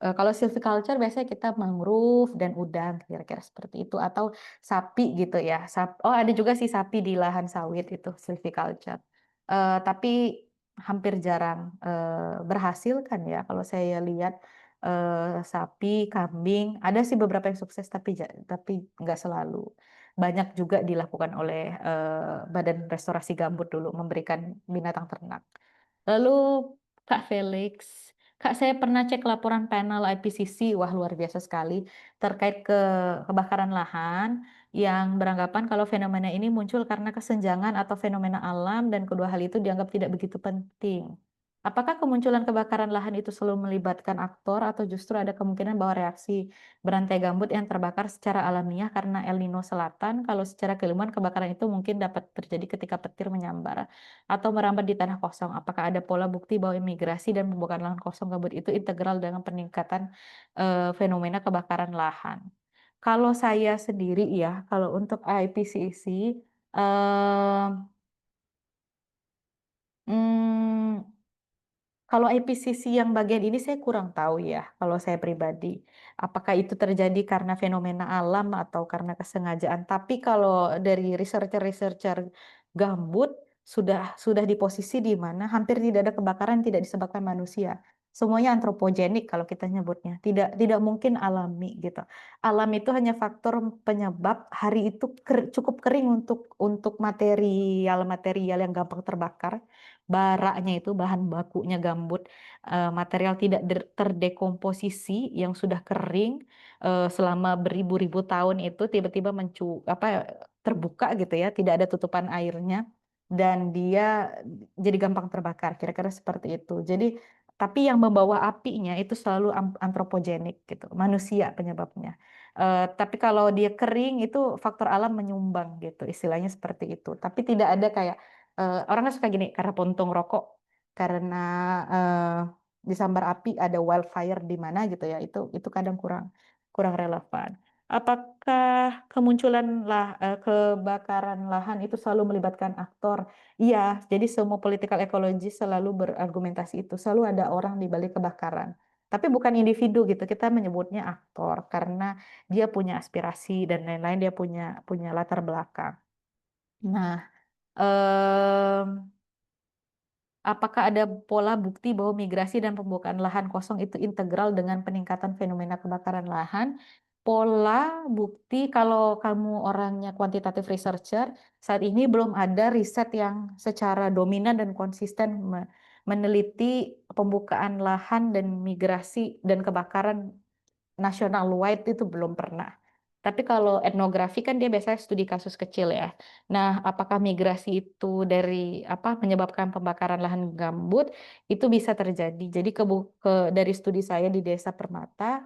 Kalau silviculture biasanya kita mangrove dan udang, kira-kira seperti itu, atau sapi gitu ya. Oh, ada juga sih sapi di lahan sawit, itu silviculture. Tapi hampir jarang berhasil kan ya, kalau saya lihat sapi, kambing, ada sih beberapa yang sukses, tapi nggak selalu. Banyak juga dilakukan oleh Badan Restorasi Gambut dulu, memberikan binatang ternak. Lalu Kak Felix, Kak, saya pernah cek laporan panel IPCC, wah luar biasa sekali, terkait kebakaran lahan yang beranggapan kalau fenomena ini muncul karena kesenjangan atau fenomena alam, dan kedua hal itu dianggap tidak begitu penting. Apakah kemunculan kebakaran lahan itu selalu melibatkan aktor, atau justru ada kemungkinan bahwa reaksi berantai gambut yang terbakar secara alamiah karena El Nino Selatan? Kalau secara keilmuan kebakaran itu mungkin dapat terjadi ketika petir menyambar atau merambat di tanah kosong. Apakah ada pola bukti bahwa imigrasi dan pembukaan lahan kosong gambut itu integral dengan peningkatan fenomena kebakaran lahan? Kalau saya sendiri ya, kalau untuk IPCC, eh, hmm, kalau IPCC yang bagian ini saya kurang tahu ya, kalau saya pribadi. Apakah itu terjadi karena fenomena alam atau karena kesengajaan. Tapi kalau dari researcher-researcher gambut, sudah di posisi di mana hampir tidak ada kebakaran yang tidak disebabkan manusia. Semuanya antropogenik kalau kita nyebutnya. Tidak mungkin alami gitu. Alam itu hanya faktor penyebab hari itu cukup kering untuk material-material yang gampang terbakar, baraknya itu bahan bakunya gambut, material tidak terdekomposisi yang sudah kering selama beribu-ribu tahun itu tiba-tiba terbuka gitu ya, tidak ada tutupan airnya, dan dia jadi gampang terbakar, kira-kira seperti itu. Jadi tapi yang membawa apinya itu selalu antropogenik gitu, manusia penyebabnya. Tapi kalau dia kering itu faktor alam menyumbang gitu, istilahnya seperti itu. Tapi tidak ada kayak orang kan suka gini, karena puntung rokok, karena eh, disambar api ada wildfire di mana gitu ya, itu kadang kurang kurang relevan. Apakah kebakaran lahan itu selalu melibatkan aktor? Iya, jadi semua political ecology selalu berargumentasi itu, selalu ada orang di balik kebakaran. Tapi bukan individu gitu, kita menyebutnya aktor karena dia punya aspirasi dan lain-lain, dia punya punya latar belakang. Nah, apakah ada pola bukti bahwa migrasi dan pembukaan lahan kosong itu integral dengan peningkatan fenomena kebakaran lahan? Pola bukti, kalau kamu orangnya kuantitatif researcher, saat ini belum ada riset yang secara dominan dan konsisten meneliti pembukaan lahan dan migrasi dan kebakaran nasional wide, itu belum pernah. Tapi kalau etnografi kan dia biasanya studi kasus kecil ya. Nah, apakah migrasi itu menyebabkan pembakaran lahan gambut, itu bisa terjadi. Jadi dari studi saya di Desa Permata,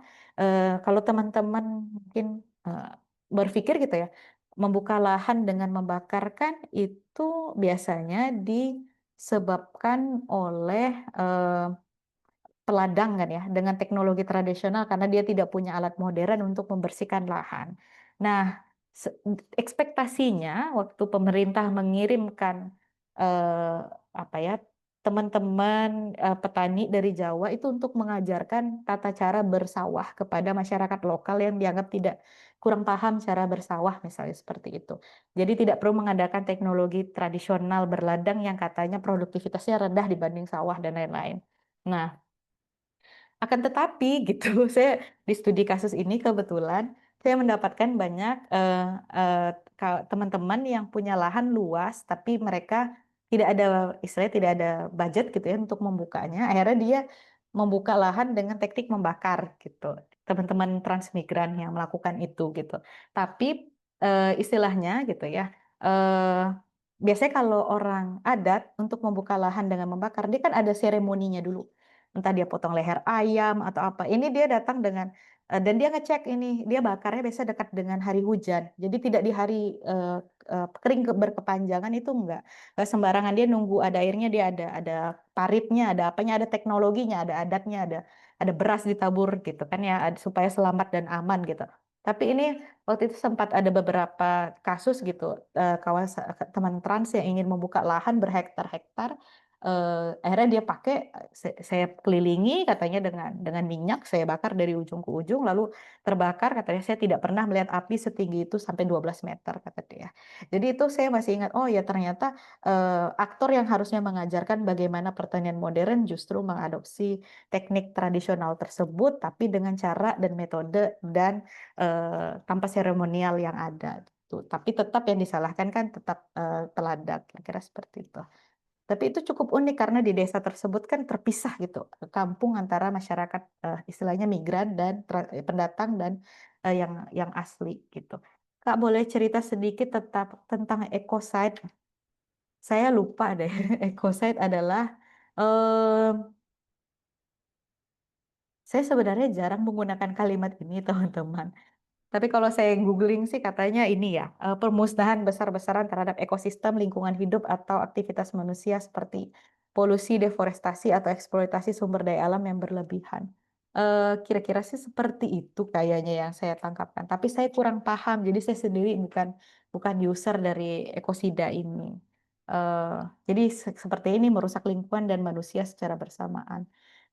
kalau teman-teman mungkin eh, berpikir gitu ya, membuka lahan dengan membakarkan itu biasanya disebabkan oleh peladang kan ya, dengan teknologi tradisional karena dia tidak punya alat modern untuk membersihkan lahan. Nah, ekspektasinya waktu pemerintah mengirimkan eh, apa ya, teman-teman petani dari Jawa itu untuk mengajarkan tata cara bersawah kepada masyarakat lokal yang dianggap tidak kurang paham cara bersawah, misalnya seperti itu. Jadi tidak perlu mengandalkan teknologi tradisional berladang yang katanya produktivitasnya rendah dibanding sawah dan lain-lain. Nah, akan tetapi gitu, saya di studi kasus ini kebetulan saya mendapatkan banyak teman-teman yang punya lahan luas, tapi mereka tidak ada, istilahnya tidak ada budget gitu ya untuk membukanya. Akhirnya dia membuka lahan dengan teknik membakar gitu. Teman-teman transmigran yang melakukan itu gitu. Tapi istilahnya gitu ya. eh, Biasanya kalau orang adat untuk membuka lahan dengan membakar, dia kan ada seremoninya dulu, entah dia potong leher ayam atau apa. Ini dia datang dengan Dan dia ngecek ini, dia bakarnya biasa dekat dengan hari hujan. Jadi tidak di hari, kering berkepanjangan itu enggak sembarangan, dia nunggu ada airnya, dia ada paritnya, ada apanya, ada teknologinya, ada adatnya, ada beras ditabur gitu kan ya, supaya selamat dan aman gitu. Tapi ini waktu itu sempat ada beberapa kasus gitu, teman trans yang ingin membuka lahan berhektar-hektar, akhirnya dia pakai, saya kelilingi katanya dengan minyak, saya bakar dari ujung ke ujung, lalu terbakar, katanya, "Saya tidak pernah melihat api setinggi itu sampai 12 meter," kata dia. Jadi itu saya masih ingat, oh ya ternyata, aktor yang harusnya mengajarkan bagaimana pertanian modern justru mengadopsi teknik tradisional tersebut, tapi dengan cara dan metode dan, tanpa seremonial yang ada, gitu. Tapi tetap yang disalahkan kan tetap, teladak, kira-kira seperti itu. Tapi itu cukup unik karena di desa tersebut kan terpisah gitu, kampung antara masyarakat, istilahnya migran dan pendatang dan, yang asli gitu. Kak, boleh cerita sedikit tentang ecocide? Saya lupa deh, ecocide adalah, mmm, saya sebenarnya jarang menggunakan kalimat ini teman-teman. Tapi kalau saya googling sih katanya ini ya, pemusnahan besar-besaran terhadap ekosistem, lingkungan hidup, atau aktivitas manusia seperti polusi, deforestasi, atau eksploitasi sumber daya alam yang berlebihan. Kira-kira sih seperti itu kayaknya yang saya tangkapkan, tapi saya kurang paham, jadi saya sendiri bukan bukan user dari ekosida ini. Jadi seperti ini merusak lingkungan dan manusia secara bersamaan.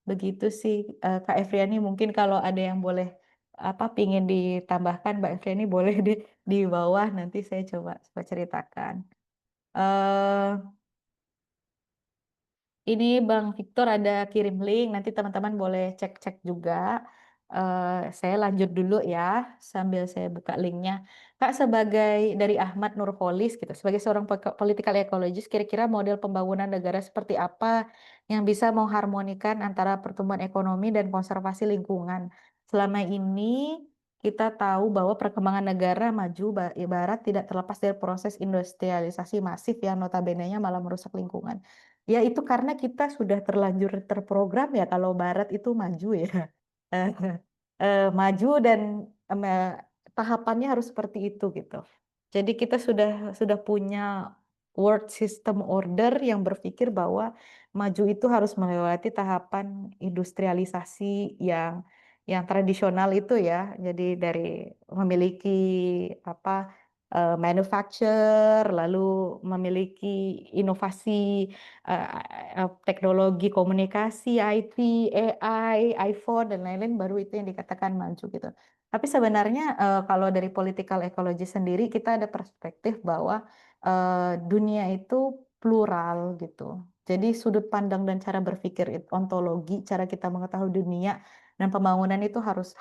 Begitu sih, Kak Efriani, mungkin kalau ada yang boleh pingin ditambahkan Mbak Efriani boleh di bawah, nanti saya coba ceritakan. Eee, ini Bang Victor ada kirim link, nanti teman-teman boleh cek-cek juga. Saya lanjut dulu ya, sambil saya buka linknya. Kak, sebagai dari Ahmad Nurholis gitu, sebagai seorang political ecologist, kira-kira model pembangunan negara seperti apa yang bisa mengharmonikan antara pertumbuhan ekonomi dan konservasi lingkungan? Selama ini kita tahu bahwa perkembangan negara maju ibarat tidak terlepas dari proses industrialisasi masif yang notabene-nya malah merusak lingkungan. Ya itu karena kita sudah terlanjur terprogram ya kalau barat itu maju ya. Maju dan, tahapannya harus seperti itu gitu. Jadi kita sudah punya world system order yang berpikir bahwa maju itu harus melewati tahapan industrialisasi yang tradisional itu ya. Jadi dari memiliki apa, manufacture, lalu memiliki inovasi, teknologi komunikasi, IT, AI, iPhone, dan lain-lain, baru itu yang dikatakan maju gitu. Tapi sebenarnya, kalau dari political ecology sendiri kita ada perspektif bahwa, dunia itu plural gitu. Jadi sudut pandang dan cara berpikir ontologi, cara kita mengetahui dunia dan pembangunan itu harus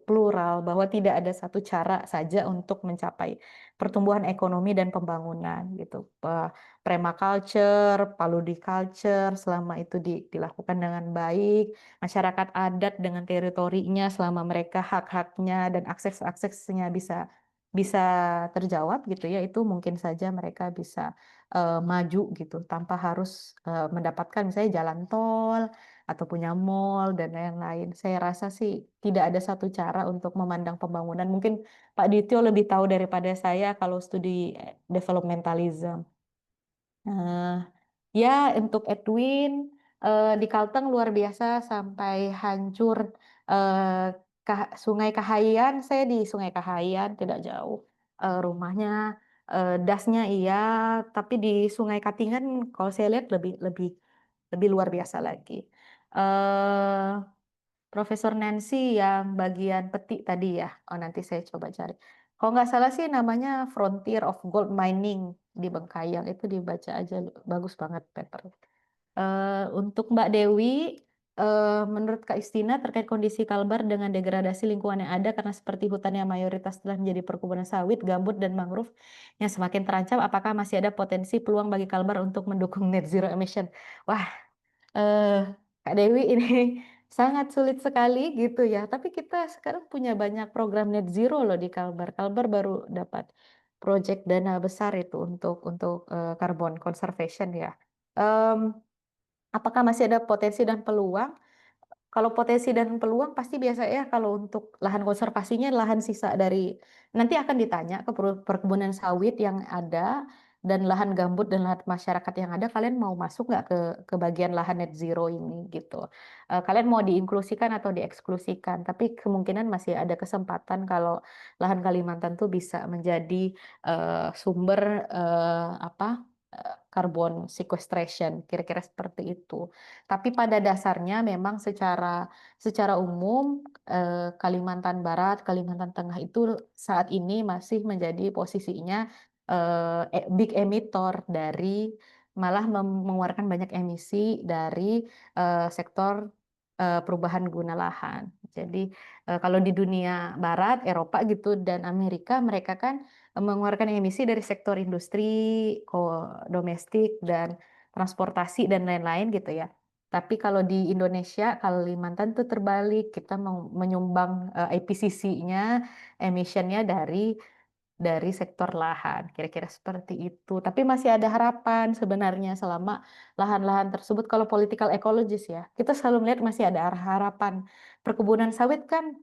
plural, bahwa tidak ada satu cara saja untuk mencapai pertumbuhan ekonomi dan pembangunan gitu. Permaculture, paludiculture, selama itu dilakukan dengan baik, masyarakat adat dengan teritorinya, selama mereka hak-haknya dan akses-aksesnya bisa terjawab gitu ya, itu mungkin saja mereka bisa, maju gitu tanpa harus, mendapatkan misalnya jalan tol atau punya mall dan lain-lain. Saya rasa sih tidak ada satu cara untuk memandang pembangunan. Mungkin Pak Dityo lebih tahu daripada saya kalau studi, developmentalism. Nah, ya untuk Edwin, di Kalteng luar biasa sampai hancur, eee, Sungai Kahayan, saya di Sungai Kahayan tidak jauh, rumahnya, dasnya iya, tapi di Sungai Katingan kalau saya lihat lebih lebih lebih luar biasa lagi. Eee Profesor Nancy yang bagian peti tadi ya? Oh, nanti saya coba cari. Kalau nggak salah sih namanya Frontier of Gold Mining di Bengkayang, itu dibaca aja, bagus banget paper. Untuk Mbak Dewi, menurut Kak Istina terkait kondisi Kalbar dengan degradasi lingkungan yang ada karena seperti hutan yang mayoritas telah menjadi perkebunan sawit, gambut, dan mangrove yang semakin terancam, apakah masih ada potensi peluang bagi Kalbar untuk mendukung net zero emission? Wah, Eee, Kak Dewi ini sangat sulit sekali gitu ya, tapi kita sekarang punya banyak program net zero loh di Kalbar. Kalbar baru dapat project dana besar itu untuk, carbon conservation ya. Apakah masih ada potensi dan peluang? Kalau potensi dan peluang pasti biasa ya kalau untuk lahan konservasinya lahan sisa dari nanti akan ditanya ke perkebunan sawit yang ada dan lahan gambut dan lahan masyarakat yang ada, kalian mau masuk nggak ke bagian lahan net zero ini gitu. Kalian mau diinklusikan atau dieksklusikan, tapi kemungkinan masih ada kesempatan kalau lahan Kalimantan tuh bisa menjadi sumber carbon sequestration, kira-kira seperti itu. Tapi pada dasarnya memang secara umum Kalimantan Barat, Kalimantan Tengah itu saat ini masih menjadi posisinya big emitter dari malah mengeluarkan banyak emisi dari sektor perubahan guna lahan. Jadi kalau di dunia Barat, Eropa gitu dan Amerika mereka kan mengeluarkan emisi dari sektor industri, domestik dan transportasi dan lain-lain gitu ya. Tapi kalau di Indonesia, Kalimantan tuh terbalik, kita menyumbang IPCC-nya, emission-nya dari sektor lahan, kira-kira seperti itu. Tapi masih ada harapan sebenarnya selama lahan-lahan tersebut, kalau political ecologist ya, kita selalu melihat masih ada harapan. Perkebunan sawit kan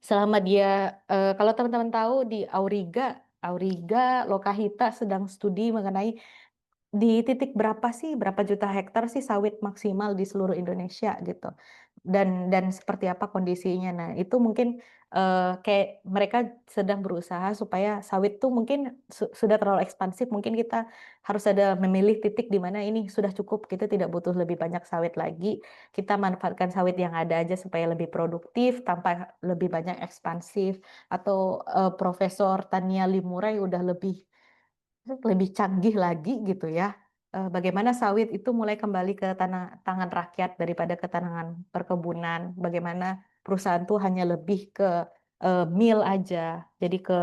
selama dia, kalau teman-teman tahu di Auriga, Auriga Lokahita sedang studi mengenai di titik berapa sih, berapa juta hektar sih sawit maksimal di seluruh Indonesia gitu, dan seperti apa kondisinya. Nah, itu mungkin, kayak mereka sedang berusaha supaya sawit tuh mungkin sudah terlalu ekspansif, mungkin kita harus ada memilih titik di mana ini sudah cukup, kita tidak butuh lebih banyak sawit lagi, kita manfaatkan sawit yang ada aja supaya lebih produktif tanpa lebih banyak ekspansif, atau, Profesor Tania Limurai udah lebih canggih lagi gitu ya, bagaimana sawit itu mulai kembali ke tangan rakyat daripada ke tangan perkebunan, bagaimana perusahaan tuh hanya lebih ke, mill aja, jadi ke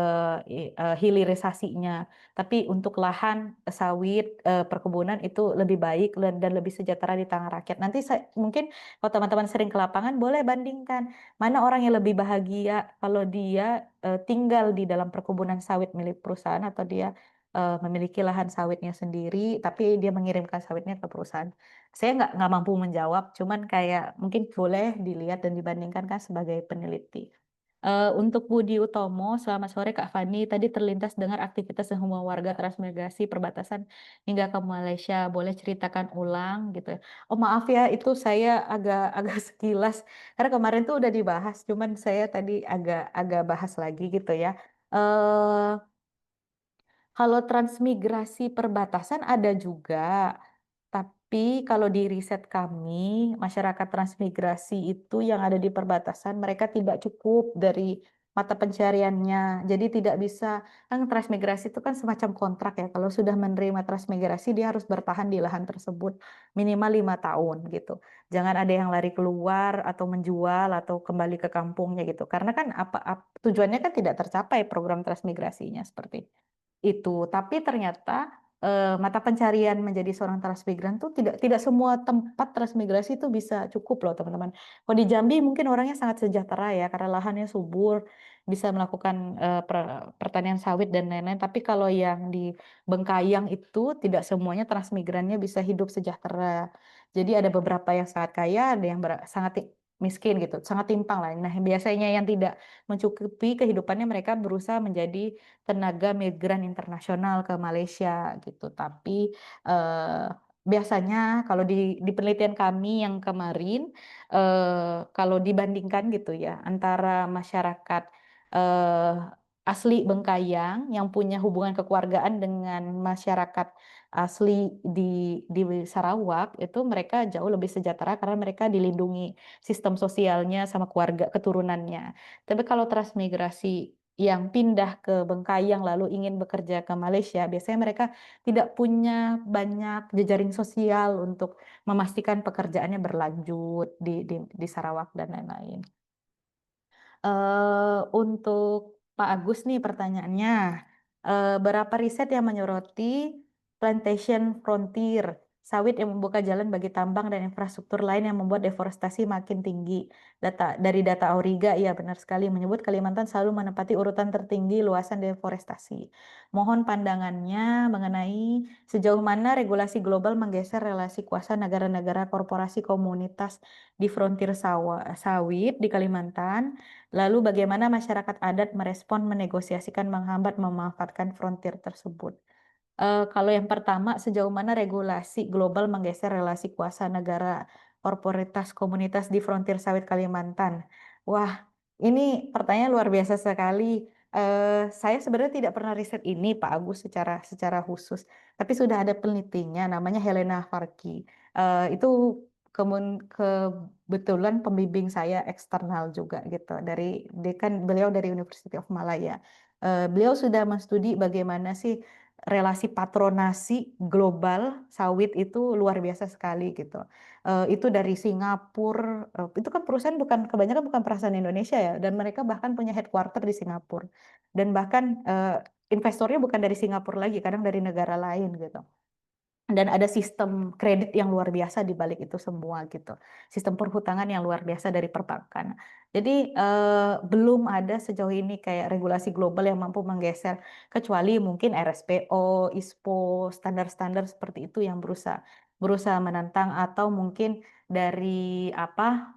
hilirisasinya. Tapi untuk lahan sawit, perkebunan itu lebih baik dan lebih sejahtera di tangan rakyat. Nanti mungkin kalau teman-teman sering ke lapangan boleh bandingkan, mana orang yang lebih bahagia kalau dia, tinggal di dalam perkebunan sawit milik perusahaan atau dia memiliki lahan sawitnya sendiri, tapi dia mengirimkan sawitnya ke perusahaan. Saya nggak mampu menjawab, cuman kayak mungkin boleh dilihat dan dibandingkan kan sebagai peneliti. Untuk Budi Utomo, selamat sore Kak Fani. Tadi terlintas dengar aktivitas semua warga transmigrasi perbatasan hingga ke Malaysia. Boleh ceritakan ulang gitu ya? Oh maaf ya, itu saya agak agak sekilas karena kemarin tuh udah dibahas, cuman saya tadi agak agak bahas lagi gitu ya. Eh kalau transmigrasi perbatasan ada juga, tapi kalau di riset kami, masyarakat transmigrasi itu yang ada di perbatasan, mereka tidak cukup dari mata pencariannya. Jadi tidak bisa, kan transmigrasi itu kan semacam kontrak ya, kalau sudah menerima transmigrasi dia harus bertahan di lahan tersebut minimal 5 tahun gitu. Jangan ada yang lari keluar atau menjual atau kembali ke kampungnya gitu. Karena kan tujuannya kan tidak tercapai program transmigrasinya seperti itu. Tapi ternyata, mata pencarian menjadi seorang transmigran tuh tidak semua tempat transmigrasi itu bisa cukup loh teman-teman. Kalau di Jambi mungkin orangnya sangat sejahtera ya karena lahannya subur, bisa melakukan, pertanian sawit dan lain-lain. Tapi kalau yang di Bengkayang itu tidak semuanya transmigrannya bisa hidup sejahtera. Jadi ada beberapa yang sangat kaya, ada yang sangat miskin gitu, sangat timpang lah. Nah, biasanya yang tidak mencukupi kehidupannya mereka berusaha menjadi tenaga migran internasional ke Malaysia gitu. Tapi eh, biasanya kalau di penelitian kami yang kemarin, kalau dibandingkan gitu ya antara masyarakat eh, asli Bengkayang yang punya hubungan kekeluargaan dengan masyarakat asli di Sarawak itu mereka jauh lebih sejahtera karena mereka dilindungi sistem sosialnya sama keluarga keturunannya. Tapi kalau transmigrasi yang pindah ke Bengkayang lalu ingin bekerja ke Malaysia, biasanya mereka tidak punya banyak jejaring sosial untuk memastikan pekerjaannya berlanjut di Sarawak dan lain-lain. Untuk Pak Agus nih pertanyaannya, berapa riset yang menyoroti plantation frontier sawit yang membuka jalan bagi tambang dan infrastruktur lain yang membuat deforestasi makin tinggi. Dari data Auriga, ya benar sekali menyebut Kalimantan selalu menempati urutan tertinggi luasan deforestasi. Mohon pandangannya mengenai sejauh mana regulasi global menggeser relasi kuasa negara-negara korporasi komunitas di frontier sawit di Kalimantan. Lalu bagaimana masyarakat adat merespon, menegosiasikan, menghambat, memanfaatkan frontier tersebut. Kalau yang pertama, sejauh mana regulasi global menggeser relasi kuasa negara, korporitas, komunitas di frontier sawit Kalimantan? Wah, ini pertanyaan luar biasa sekali. Saya sebenarnya tidak pernah riset ini, Pak Agus, secara khusus, tapi sudah ada penelitinya namanya Helena Farki. Itu kebetulan pembimbing saya eksternal juga gitu. Dia kan beliau dari University of Malaya. Beliau sudah menstudi bagaimana sih relasi patronasi global sawit itu luar biasa sekali gitu. Itu dari Singapura, itu kan perusahaan kebanyakan bukan perusahaan Indonesia ya, dan mereka bahkan punya headquarter di Singapura. Dan bahkan investornya bukan dari Singapura lagi, kadang dari negara lain gitu. Dan ada sistem kredit yang luar biasa di balik itu semua gitu. Sistem perhutangan yang luar biasa dari perbankan. Jadi belum ada sejauh ini kayak regulasi global yang mampu menggeser, kecuali mungkin RSPO, ISPO, standar-standar seperti itu yang berusaha menentang, atau mungkin dari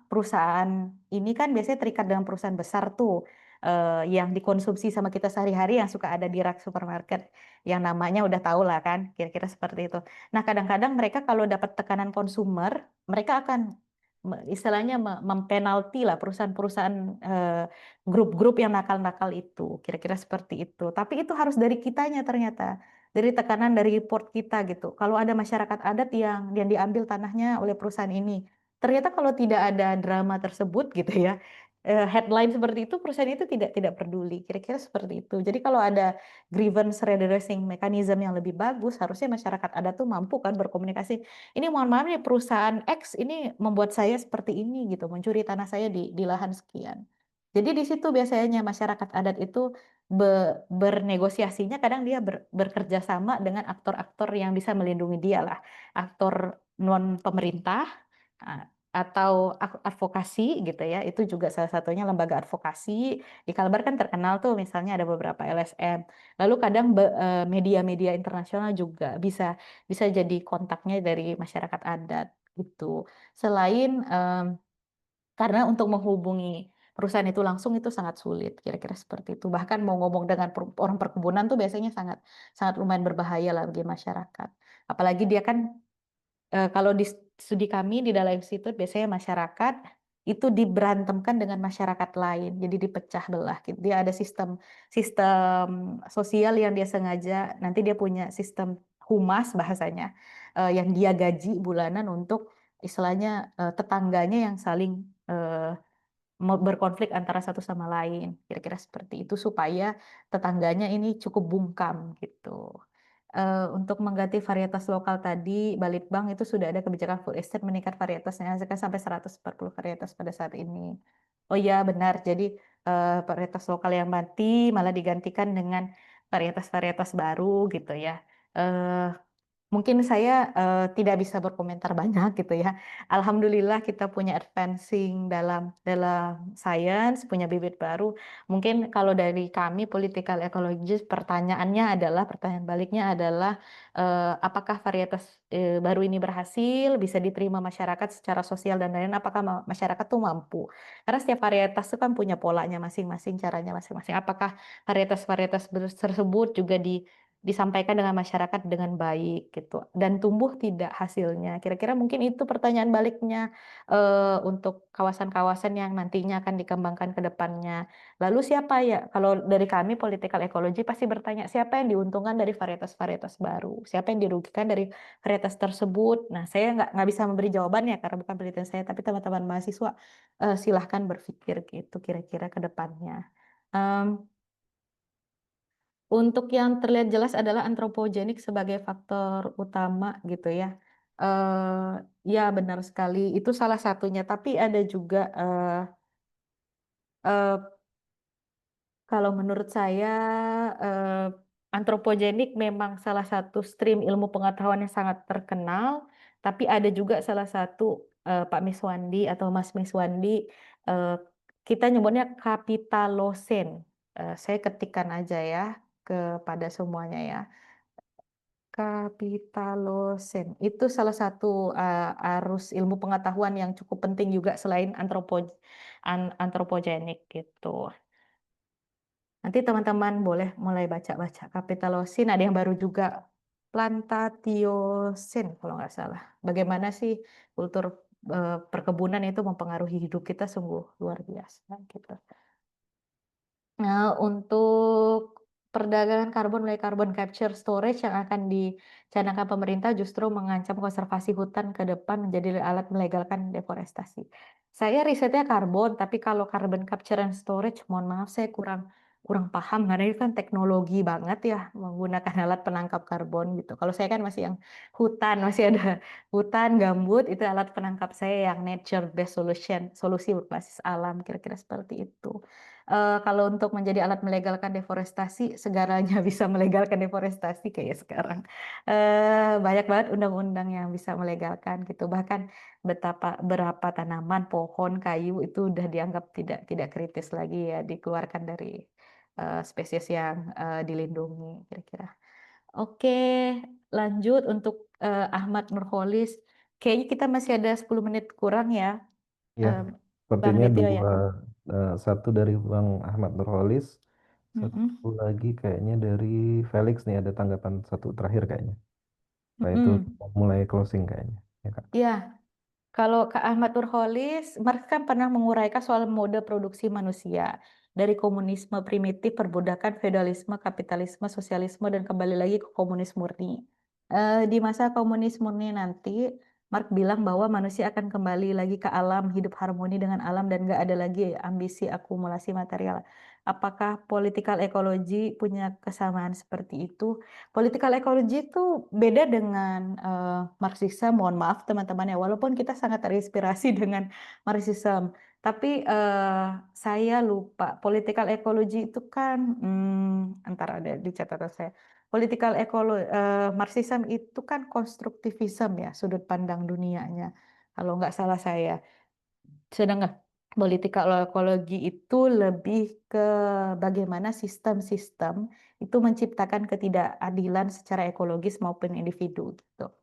perusahaan ini kan biasanya terikat dengan perusahaan besar tuh, yang dikonsumsi sama kita sehari-hari yang suka ada di rak supermarket, yang namanya udah tahu lah kan, kira-kira seperti itu. Nah, kadang-kadang mereka kalau dapat tekanan konsumer, mereka akan istilahnya mempenalti lah perusahaan-perusahaan, grup-grup yang nakal-nakal itu, kira-kira seperti itu. Tapi itu harus dari kitanya ternyata, dari tekanan dari report kita gitu. Kalau ada masyarakat adat yang diambil tanahnya oleh perusahaan ini, ternyata kalau tidak ada drama tersebut gitu ya, headline seperti itu, perusahaan itu tidak peduli, kira-kira seperti itu. Jadi kalau ada grievance redressing mechanism yang lebih bagus, harusnya masyarakat adat tuh mampu kan berkomunikasi. Ini mohon maaf nih, perusahaan X ini membuat saya seperti ini gitu, mencuri tanah saya di lahan sekian. Jadi di situ biasanya masyarakat adat itu bernegosiasinya, kadang dia bekerja sama dengan aktor-aktor yang bisa melindungi dia lah, aktor non pemerintah, atau advokasi gitu ya, itu juga salah satunya lembaga advokasi. Di Kalbar kan terkenal tuh, misalnya ada beberapa LSM. Lalu kadang media-media internasional juga bisa jadi kontaknya dari masyarakat adat gitu. Selain karena untuk menghubungi perusahaan itu langsung itu sangat sulit, kira-kira seperti itu. Bahkan mau ngomong dengan orang perkebunan tuh biasanya sangat sangat lumayan berbahaya lah bagi masyarakat. Apalagi dia kan, kalau di studi kami di dalam institut biasanya masyarakat itu diberantemkan dengan masyarakat lain, jadi dipecah belah gitu. Dia ada sistem sistem sosial yang dia sengaja, nanti dia punya sistem humas bahasanya, yang dia gaji bulanan untuk istilahnya, tetangganya yang saling, berkonflik antara satu sama lain, kira-kira seperti itu, supaya tetangganya ini cukup bungkam gitu. Untuk mengganti varietas lokal tadi, Balitbang itu sudah ada kebijakan food estate meningkat varietasnya sampai 140 varietas pada saat ini. Oh iya benar, jadi varietas lokal yang mati malah digantikan dengan varietas-varietas baru gitu ya. Eh, Mungkin saya tidak bisa berkomentar banyak gitu ya. Alhamdulillah kita punya advancing dalam dalam sains, punya bibit baru. Mungkin kalau dari kami political ecologist, pertanyaan baliknya adalah, apakah varietas baru ini berhasil, bisa diterima masyarakat secara sosial dan lain-lain, apakah masyarakat tuh mampu? Karena setiap varietas itu kan punya polanya masing-masing, caranya masing-masing. Apakah varietas-varietas tersebut juga disampaikan dengan masyarakat dengan baik gitu, dan tumbuh tidak hasilnya, kira-kira mungkin itu pertanyaan baliknya, untuk kawasan-kawasan yang nantinya akan dikembangkan ke depannya. Lalu siapa ya, kalau dari kami political ecology pasti bertanya siapa yang diuntungkan dari varietas-varietas baru, siapa yang dirugikan dari varietas tersebut. Nah, saya nggak bisa memberi jawabannya karena bukan penelitian saya, tapi teman-teman mahasiswa silahkan berpikir gitu kira-kira ke depannya. Untuk yang terlihat jelas adalah antropogenik sebagai faktor utama gitu ya. Ya benar sekali, itu salah satunya. Tapi ada juga, eh, kalau menurut saya, Antropogenik memang salah satu stream ilmu pengetahuan yang sangat terkenal, tapi ada juga salah satu Pak Miswandi atau Mas Miswandi, eh, kita nyebutnya Kapitalosen. Saya ketikkan aja ya kepada semuanya ya. Kapitalosen itu salah satu arus ilmu pengetahuan yang cukup penting juga selain antropogenik gitu. Nanti teman-teman boleh mulai baca-baca Kapitalosin, ada yang baru juga Plantatiosin kalau nggak salah. Bagaimana sih kultur perkebunan itu mempengaruhi hidup kita sungguh luar biasa gitu. Nah, untuk perdagangan karbon melalui carbon capture storage yang akan dicanangkan pemerintah justru mengancam konservasi hutan ke depan menjadi alat melegalkan deforestasi. Saya risetnya karbon, tapi kalau carbon capture and storage, mohon maaf saya kurang kurang paham karena itu kan teknologi banget ya menggunakan alat penangkap karbon gitu. Kalau saya kan masih yang hutan, masih ada hutan, gambut itu alat penangkap saya yang nature based solution, solusi berbasis alam kira-kira seperti itu. Kalau untuk menjadi alat melegalkan deforestasi, segalanya bisa melegalkan deforestasi kayak sekarang. Banyak banget undang-undang yang bisa melegalkan gitu. Bahkan betapa berapa tanaman, pohon, kayu itu udah dianggap tidak tidak kritis lagi ya dikeluarkan dari spesies yang dilindungi kira-kira. Oke, lanjut untuk Ahmad Nurholis. Kayaknya kita masih ada 10 menit kurang ya, Ya, eh, Bang sepertinya Detio ya. satu dari Bang Ahmad Nurholis, satu Mm-mm. lagi kayaknya dari Felix nih ada tanggapan satu terakhir kayaknya. Setelah itu Mm-mm. mulai closing kayaknya. Ya, Kak. Iya, kalau Kak Ahmad Nurholis, Marx kan pernah menguraikan soal mode produksi manusia dari komunisme primitif, perbudakan, feodalisme, kapitalisme, sosialisme, dan kembali lagi ke komunis murni. Di masa komunis murni nanti, Marx bilang bahwa manusia akan kembali lagi ke alam, hidup harmoni dengan alam, dan gak ada lagi ambisi akumulasi material. Apakah political ecology punya kesamaan seperti itu? Political ecology itu beda dengan Marxisme. Mohon maaf teman-teman ya, walaupun kita sangat terinspirasi dengan Marxisme, tapi saya lupa. Political ecology itu kan, antara ada di catatan saya. Political ecology, Marxisme itu kan konstruktivisme ya, sudut pandang dunianya. Kalau nggak salah saya. Sedangkan political ekologi itu lebih ke bagaimana sistem-sistem itu menciptakan ketidakadilan secara ekologis maupun individu gitu.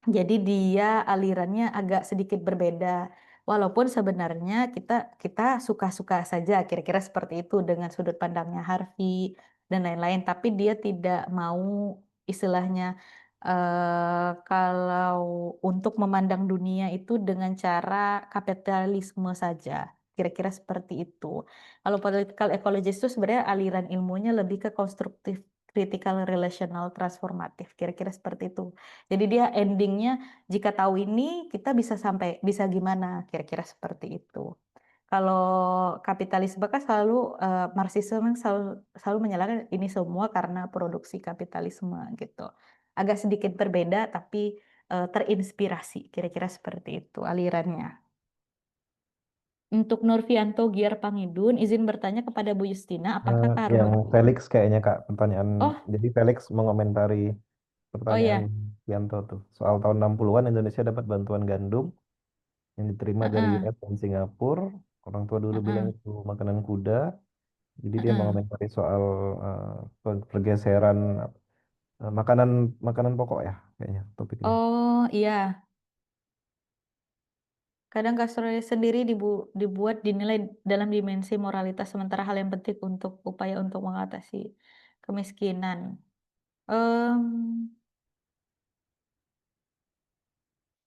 Jadi dia alirannya agak sedikit berbeda. Walaupun sebenarnya kita kita suka-suka saja kira-kira seperti itu dengan sudut pandangnya Harvey dan lain-lain, tapi dia tidak mau istilahnya kalau untuk memandang dunia itu dengan cara kapitalisme saja. Kira-kira seperti itu. Kalau political ecologist itu sebenarnya aliran ilmunya lebih ke konstruktif, critical, relational, transformatif. Kira-kira seperti itu. Jadi dia endingnya jika tahu ini kita bisa sampai bisa gimana kira-kira seperti itu. Kalau kapitalisme kan selalu Marxisme kan selalu menyalahkan ini semua karena produksi kapitalisme gitu. Agak sedikit berbeda tapi terinspirasi kira-kira seperti itu alirannya. Untuk Nurfianto Giar Pangidun, izin bertanya kepada Bu Justina, Eh, apakah yang karbon? Felix kayaknya Kak pertanyaan. Oh, Jadi Felix mengomentari oh pertanyaan ya, Yanto tuh soal tahun 60-an Indonesia dapat bantuan gandum yang diterima dari heeh, US dan Singapura. Orang tua dulu bilang heeh, itu makanan kuda. Jadi dia heeh. mengomentari soal pergeseran makanan makanan pokok ya kayaknya topiknya. Oh iya. Kadang gastronomi sendiri dibuat dinilai dalam dimensi moralitas, sementara hal yang penting untuk upaya untuk mengatasi kemiskinan. Em,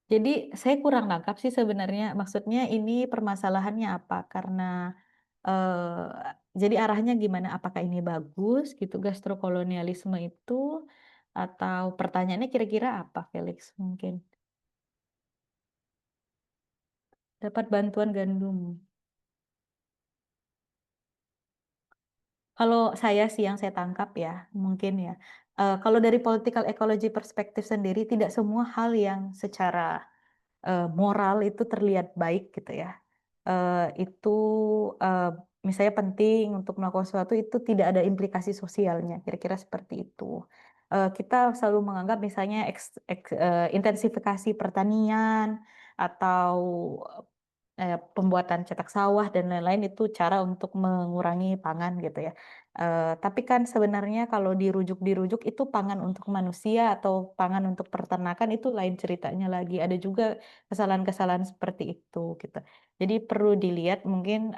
jadi saya kurang nangkap sih sebenarnya. Maksudnya ini permasalahannya apa? Karena jadi arahnya gimana? Apakah ini bagus gitu gastrokolonialisme itu? Atau pertanyaannya kira-kira apa, Felix? Mungkin dapat bantuan gandum. Kalau saya sih yang saya tangkap ya, mungkin ya, kalau dari political ecology perspektif sendiri tidak semua hal yang secara, moral itu terlihat baik gitu ya. Itu, misalnya penting untuk melakukan sesuatu itu tidak ada implikasi sosialnya, kira-kira seperti itu. Kita selalu menganggap misalnya intensifikasi pertanian atau pembuatan cetak sawah dan lain-lain itu cara untuk mengurangi pangan gitu ya. Tapi kan sebenarnya kalau dirujuk-dirujuk itu pangan untuk manusia atau pangan untuk peternakan itu lain ceritanya lagi. Ada juga kesalahan-kesalahan seperti itu gitu. Jadi perlu dilihat mungkin,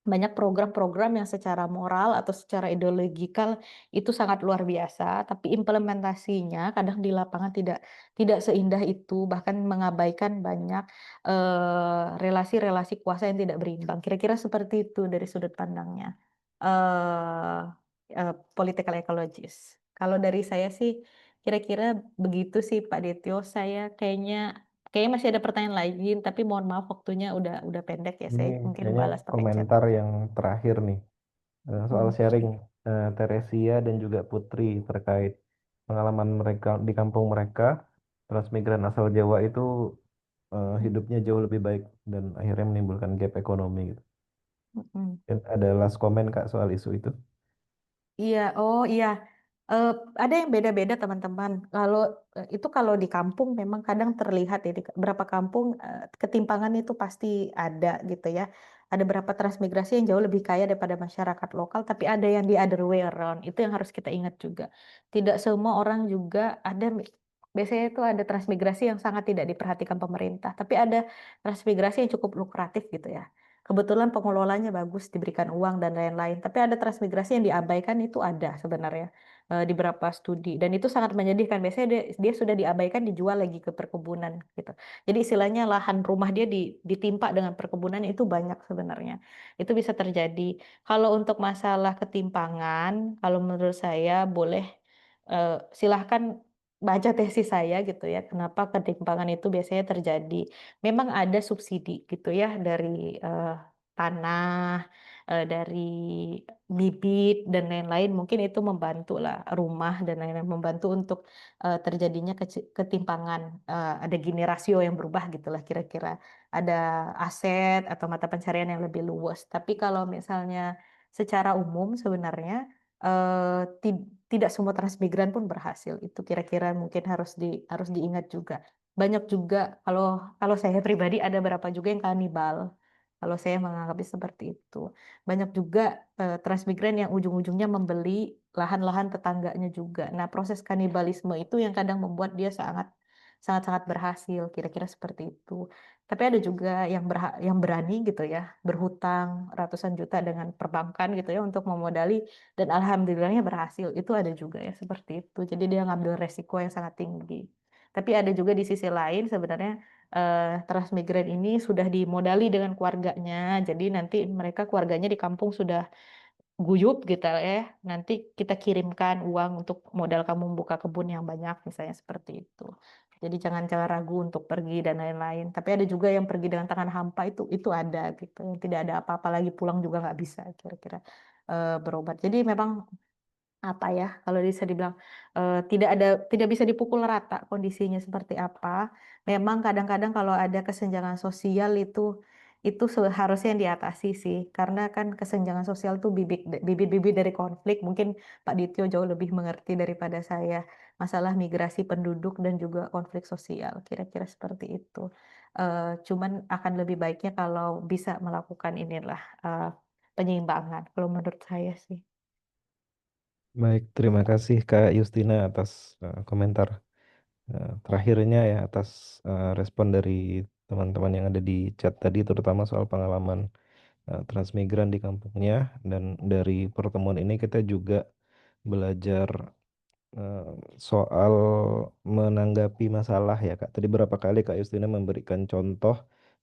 banyak program-program yang secara moral atau secara ideologikal itu sangat luar biasa, tapi implementasinya kadang di lapangan tidak seindah itu, bahkan mengabaikan banyak, relasi-relasi kuasa yang tidak berimbang. Kira-kira seperti itu dari sudut pandangnya, eee political ecologist. Kalau dari saya sih kira-kira begitu sih Pak Detio, saya kayaknya masih ada pertanyaan lain, tapi mohon maaf waktunya udah pendek ya, Ini saya mungkin kayaknya balas pakai chat. komentar yang terakhir nih, soal Mhm, sharing Teresia dan juga Putri terkait pengalaman mereka di kampung mereka, transmigran asal Jawa itu mhm, hidupnya jauh lebih baik dan akhirnya menimbulkan gap ekonomi gitu. mhm. Dan ada last comment Kak soal isu itu. Iya, oh iya, eee, ada yang beda-beda teman-teman. Kalau di kampung memang kadang terlihat ya, di beberapa kampung, ketimpangan itu pasti ada gitu ya. Ada beberapa transmigrasi yang jauh lebih kaya daripada masyarakat lokal, tapi ada yang the other way around, itu yang harus kita ingat juga. Tidak semua orang juga biasanya itu ada transmigrasi yang sangat tidak diperhatikan pemerintah, tapi ada transmigrasi yang cukup lukratif gitu ya. Kebetulan pengelolanya bagus, diberikan uang dan lain-lain. Tapi ada transmigrasi yang diabaikan itu ada sebenarnya, di beberapa studi dan itu sangat menyedihkan. Biasanya dia sudah diabaikan dijual lagi ke perkebunan gitu. Jadi istilahnya lahan rumah dia ditimpa dengan perkebunan itu banyak sebenarnya. Itu bisa terjadi. Kalau untuk masalah ketimpangan, kalau menurut saya boleh, silahkan baca tesis saya gitu ya, kenapa ketimpangan itu biasanya terjadi. Memang ada subsidi gitu ya dari, tanah, dari bibit dan lain-lain, mungkin itu membantulah rumah dan lain-lain, membantu untuk, terjadinya ketimpangan, ada gini rasio yang berubah gitulah kira-kira. Ada aset atau mata pencarian yang lebih luas. Tapi kalau misalnya secara umum sebenarnya, eee, tid tidak semua transmigran pun berhasil, itu kira-kira mungkin harus diingat juga. Banyak juga kalau saya pribadi ada berapa juga yang kanibal, kalau saya menganggapnya seperti itu. Banyak juga, transmigran yang ujung-ujungnya membeli lahan-lahan tetangganya juga. Nah, proses kanibalisme itu yang kadang membuat dia sangat-sangat berhasil, kira-kira seperti itu. Tapi ada juga yang berani gitu ya, berhutang ratusan juta dengan perbankan gitu ya untuk memodali dan alhamdulillahnya berhasil, itu ada juga ya seperti itu. Jadi dia ngambil resiko yang sangat tinggi. Tapi ada juga di sisi lain sebenarnya, transmigran ini sudah dimodali dengan keluarganya, jadi nanti mereka keluarganya di kampung sudah guyup gitu ya, nanti kita kirimkan uang untuk modal kamu membuka kebun yang banyak, misalnya seperti itu. Jadi jangan ragu untuk pergi dan lain-lain. Tapi ada juga yang pergi dengan tangan hampa itu ada gitu, yang tidak ada apa-apa lagi pulang juga nggak bisa kira-kira, berobat. Jadi memang apa ya, kalau bisa dibilang, tidak bisa dipukul rata kondisinya seperti apa. Memang kadang-kadang kalau ada kesenjangan sosial itu seharusnya yang diatasi sih, karena kan kesenjangan sosial tuh bibit-bibit dari konflik, mungkin Pak Dityo jauh lebih mengerti daripada saya, masalah migrasi penduduk dan juga konflik sosial, kira-kira seperti itu. Cuman akan lebih baiknya kalau bisa melakukan inilah, penyeimbangan kalau menurut saya sih. Baik, terima kasih Kak Justina atas komentar terakhirnya ya, atas respon dari teman-teman yang ada di chat tadi, terutama soal pengalaman transmigran di kampungnya. Dan dari pertemuan ini kita juga belajar eh, soal menanggapi masalah ya Kak. Tadi berapa kali Kak Justina memberikan contoh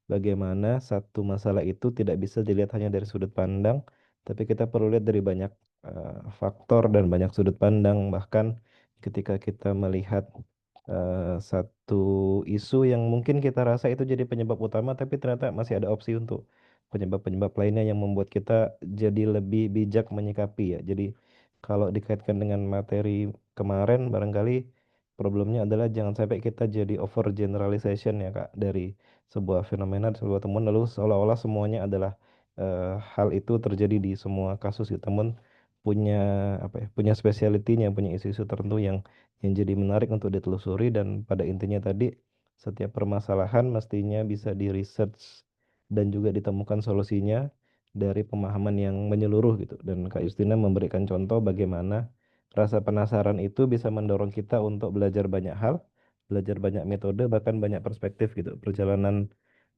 bagaimana satu masalah itu tidak bisa dilihat hanya dari sudut pandang, tapi kita perlu lihat dari banyak faktor dan banyak sudut pandang. Bahkan ketika kita melihat satu isu yang mungkin kita rasa itu jadi penyebab utama, tapi ternyata masih ada opsi untuk penyebab-penyebab lainnya yang membuat kita jadi lebih bijak menyikapi ya. Jadi kalau dikaitkan dengan materi kemarin, barangkali problemnya adalah jangan sampai kita jadi over generalization ya Kak, dari sebuah fenomena, sebuah temuan lalu seolah-olah semuanya adalah hal itu terjadi di semua kasus gitu. Namun punya apa ya, punya specialty-nya, punya isu-isu tertentu yang jadi menarik untuk ditelusuri dan pada intinya tadi setiap permasalahan mestinya bisa di research dan juga ditemukan solusinya dari pemahaman yang menyeluruh gitu. Dan Kak Justina memberikan contoh bagaimana rasa penasaran itu bisa mendorong kita untuk belajar banyak hal, belajar banyak metode, bahkan banyak perspektif gitu. Perjalanan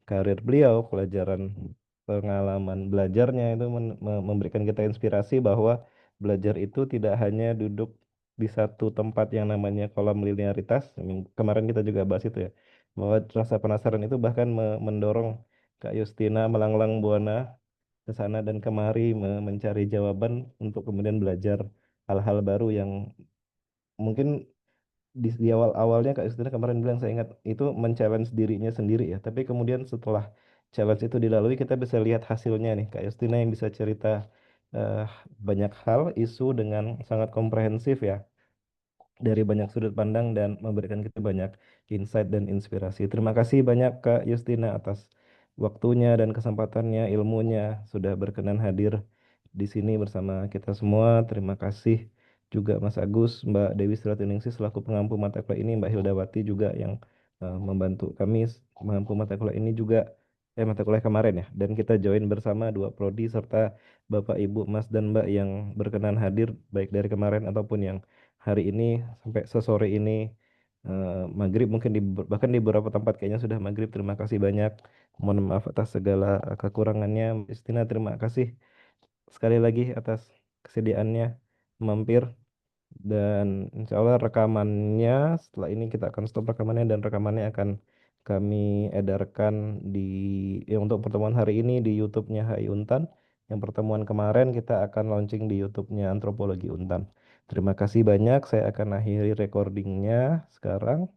karir beliau, pelajaran pengalaman belajarnya itu memberikan kita inspirasi bahwa belajar itu tidak hanya duduk di satu tempat yang namanya kolam linearitas. Kemarin kita juga bahas itu ya, bahwa rasa penasaran itu bahkan mendorong Kak Justina melanglang buana ke sana dan kemari mencari jawaban untuk kemudian belajar hal-hal baru yang mungkin di awal-awalnya Kak Justina kemarin bilang saya ingat itu men-challenge dirinya sendiri ya. Tapi kemudian setelah challenge itu dilalui kita bisa lihat hasilnya nih Kak Justina yang bisa cerita eh, banyak hal isu dengan sangat komprehensif ya dari banyak sudut pandang dan memberikan kita banyak insight dan inspirasi. Terima kasih banyak Kak Justina atas waktunya dan kesempatannya, ilmunya sudah berkenan hadir di sini bersama kita semua. Terima kasih juga Mas Agus, Mbak Dewi Stratiningsih selaku pengampu mata kuliah ini, Mbak Hildawati juga yang membantu kami mengampu mata kuliah ini juga mata kuliah kemarin ya. Dan kita join bersama dua prodi serta Bapak Ibu Mas dan Mbak yang berkenan hadir baik dari kemarin ataupun yang hari ini sampai sesore ini maghrib mungkin bahkan di beberapa tempat kayaknya sudah maghrib. Terima kasih banyak. Mohon maaf atas segala kekurangannya. Mbak Justina terima kasih sekali lagi atas kesediaannya mampir dan insya Allah rekamannya setelah ini kita akan stop rekamannya dan rekamannya akan kami edarkan di untuk pertemuan hari ini di YouTube-nya HI Untan. Yang pertemuan kemarin kita akan launching di YouTube-nya Antropologi Untan. Terima kasih banyak. Saya akan akhiri recordingnya sekarang.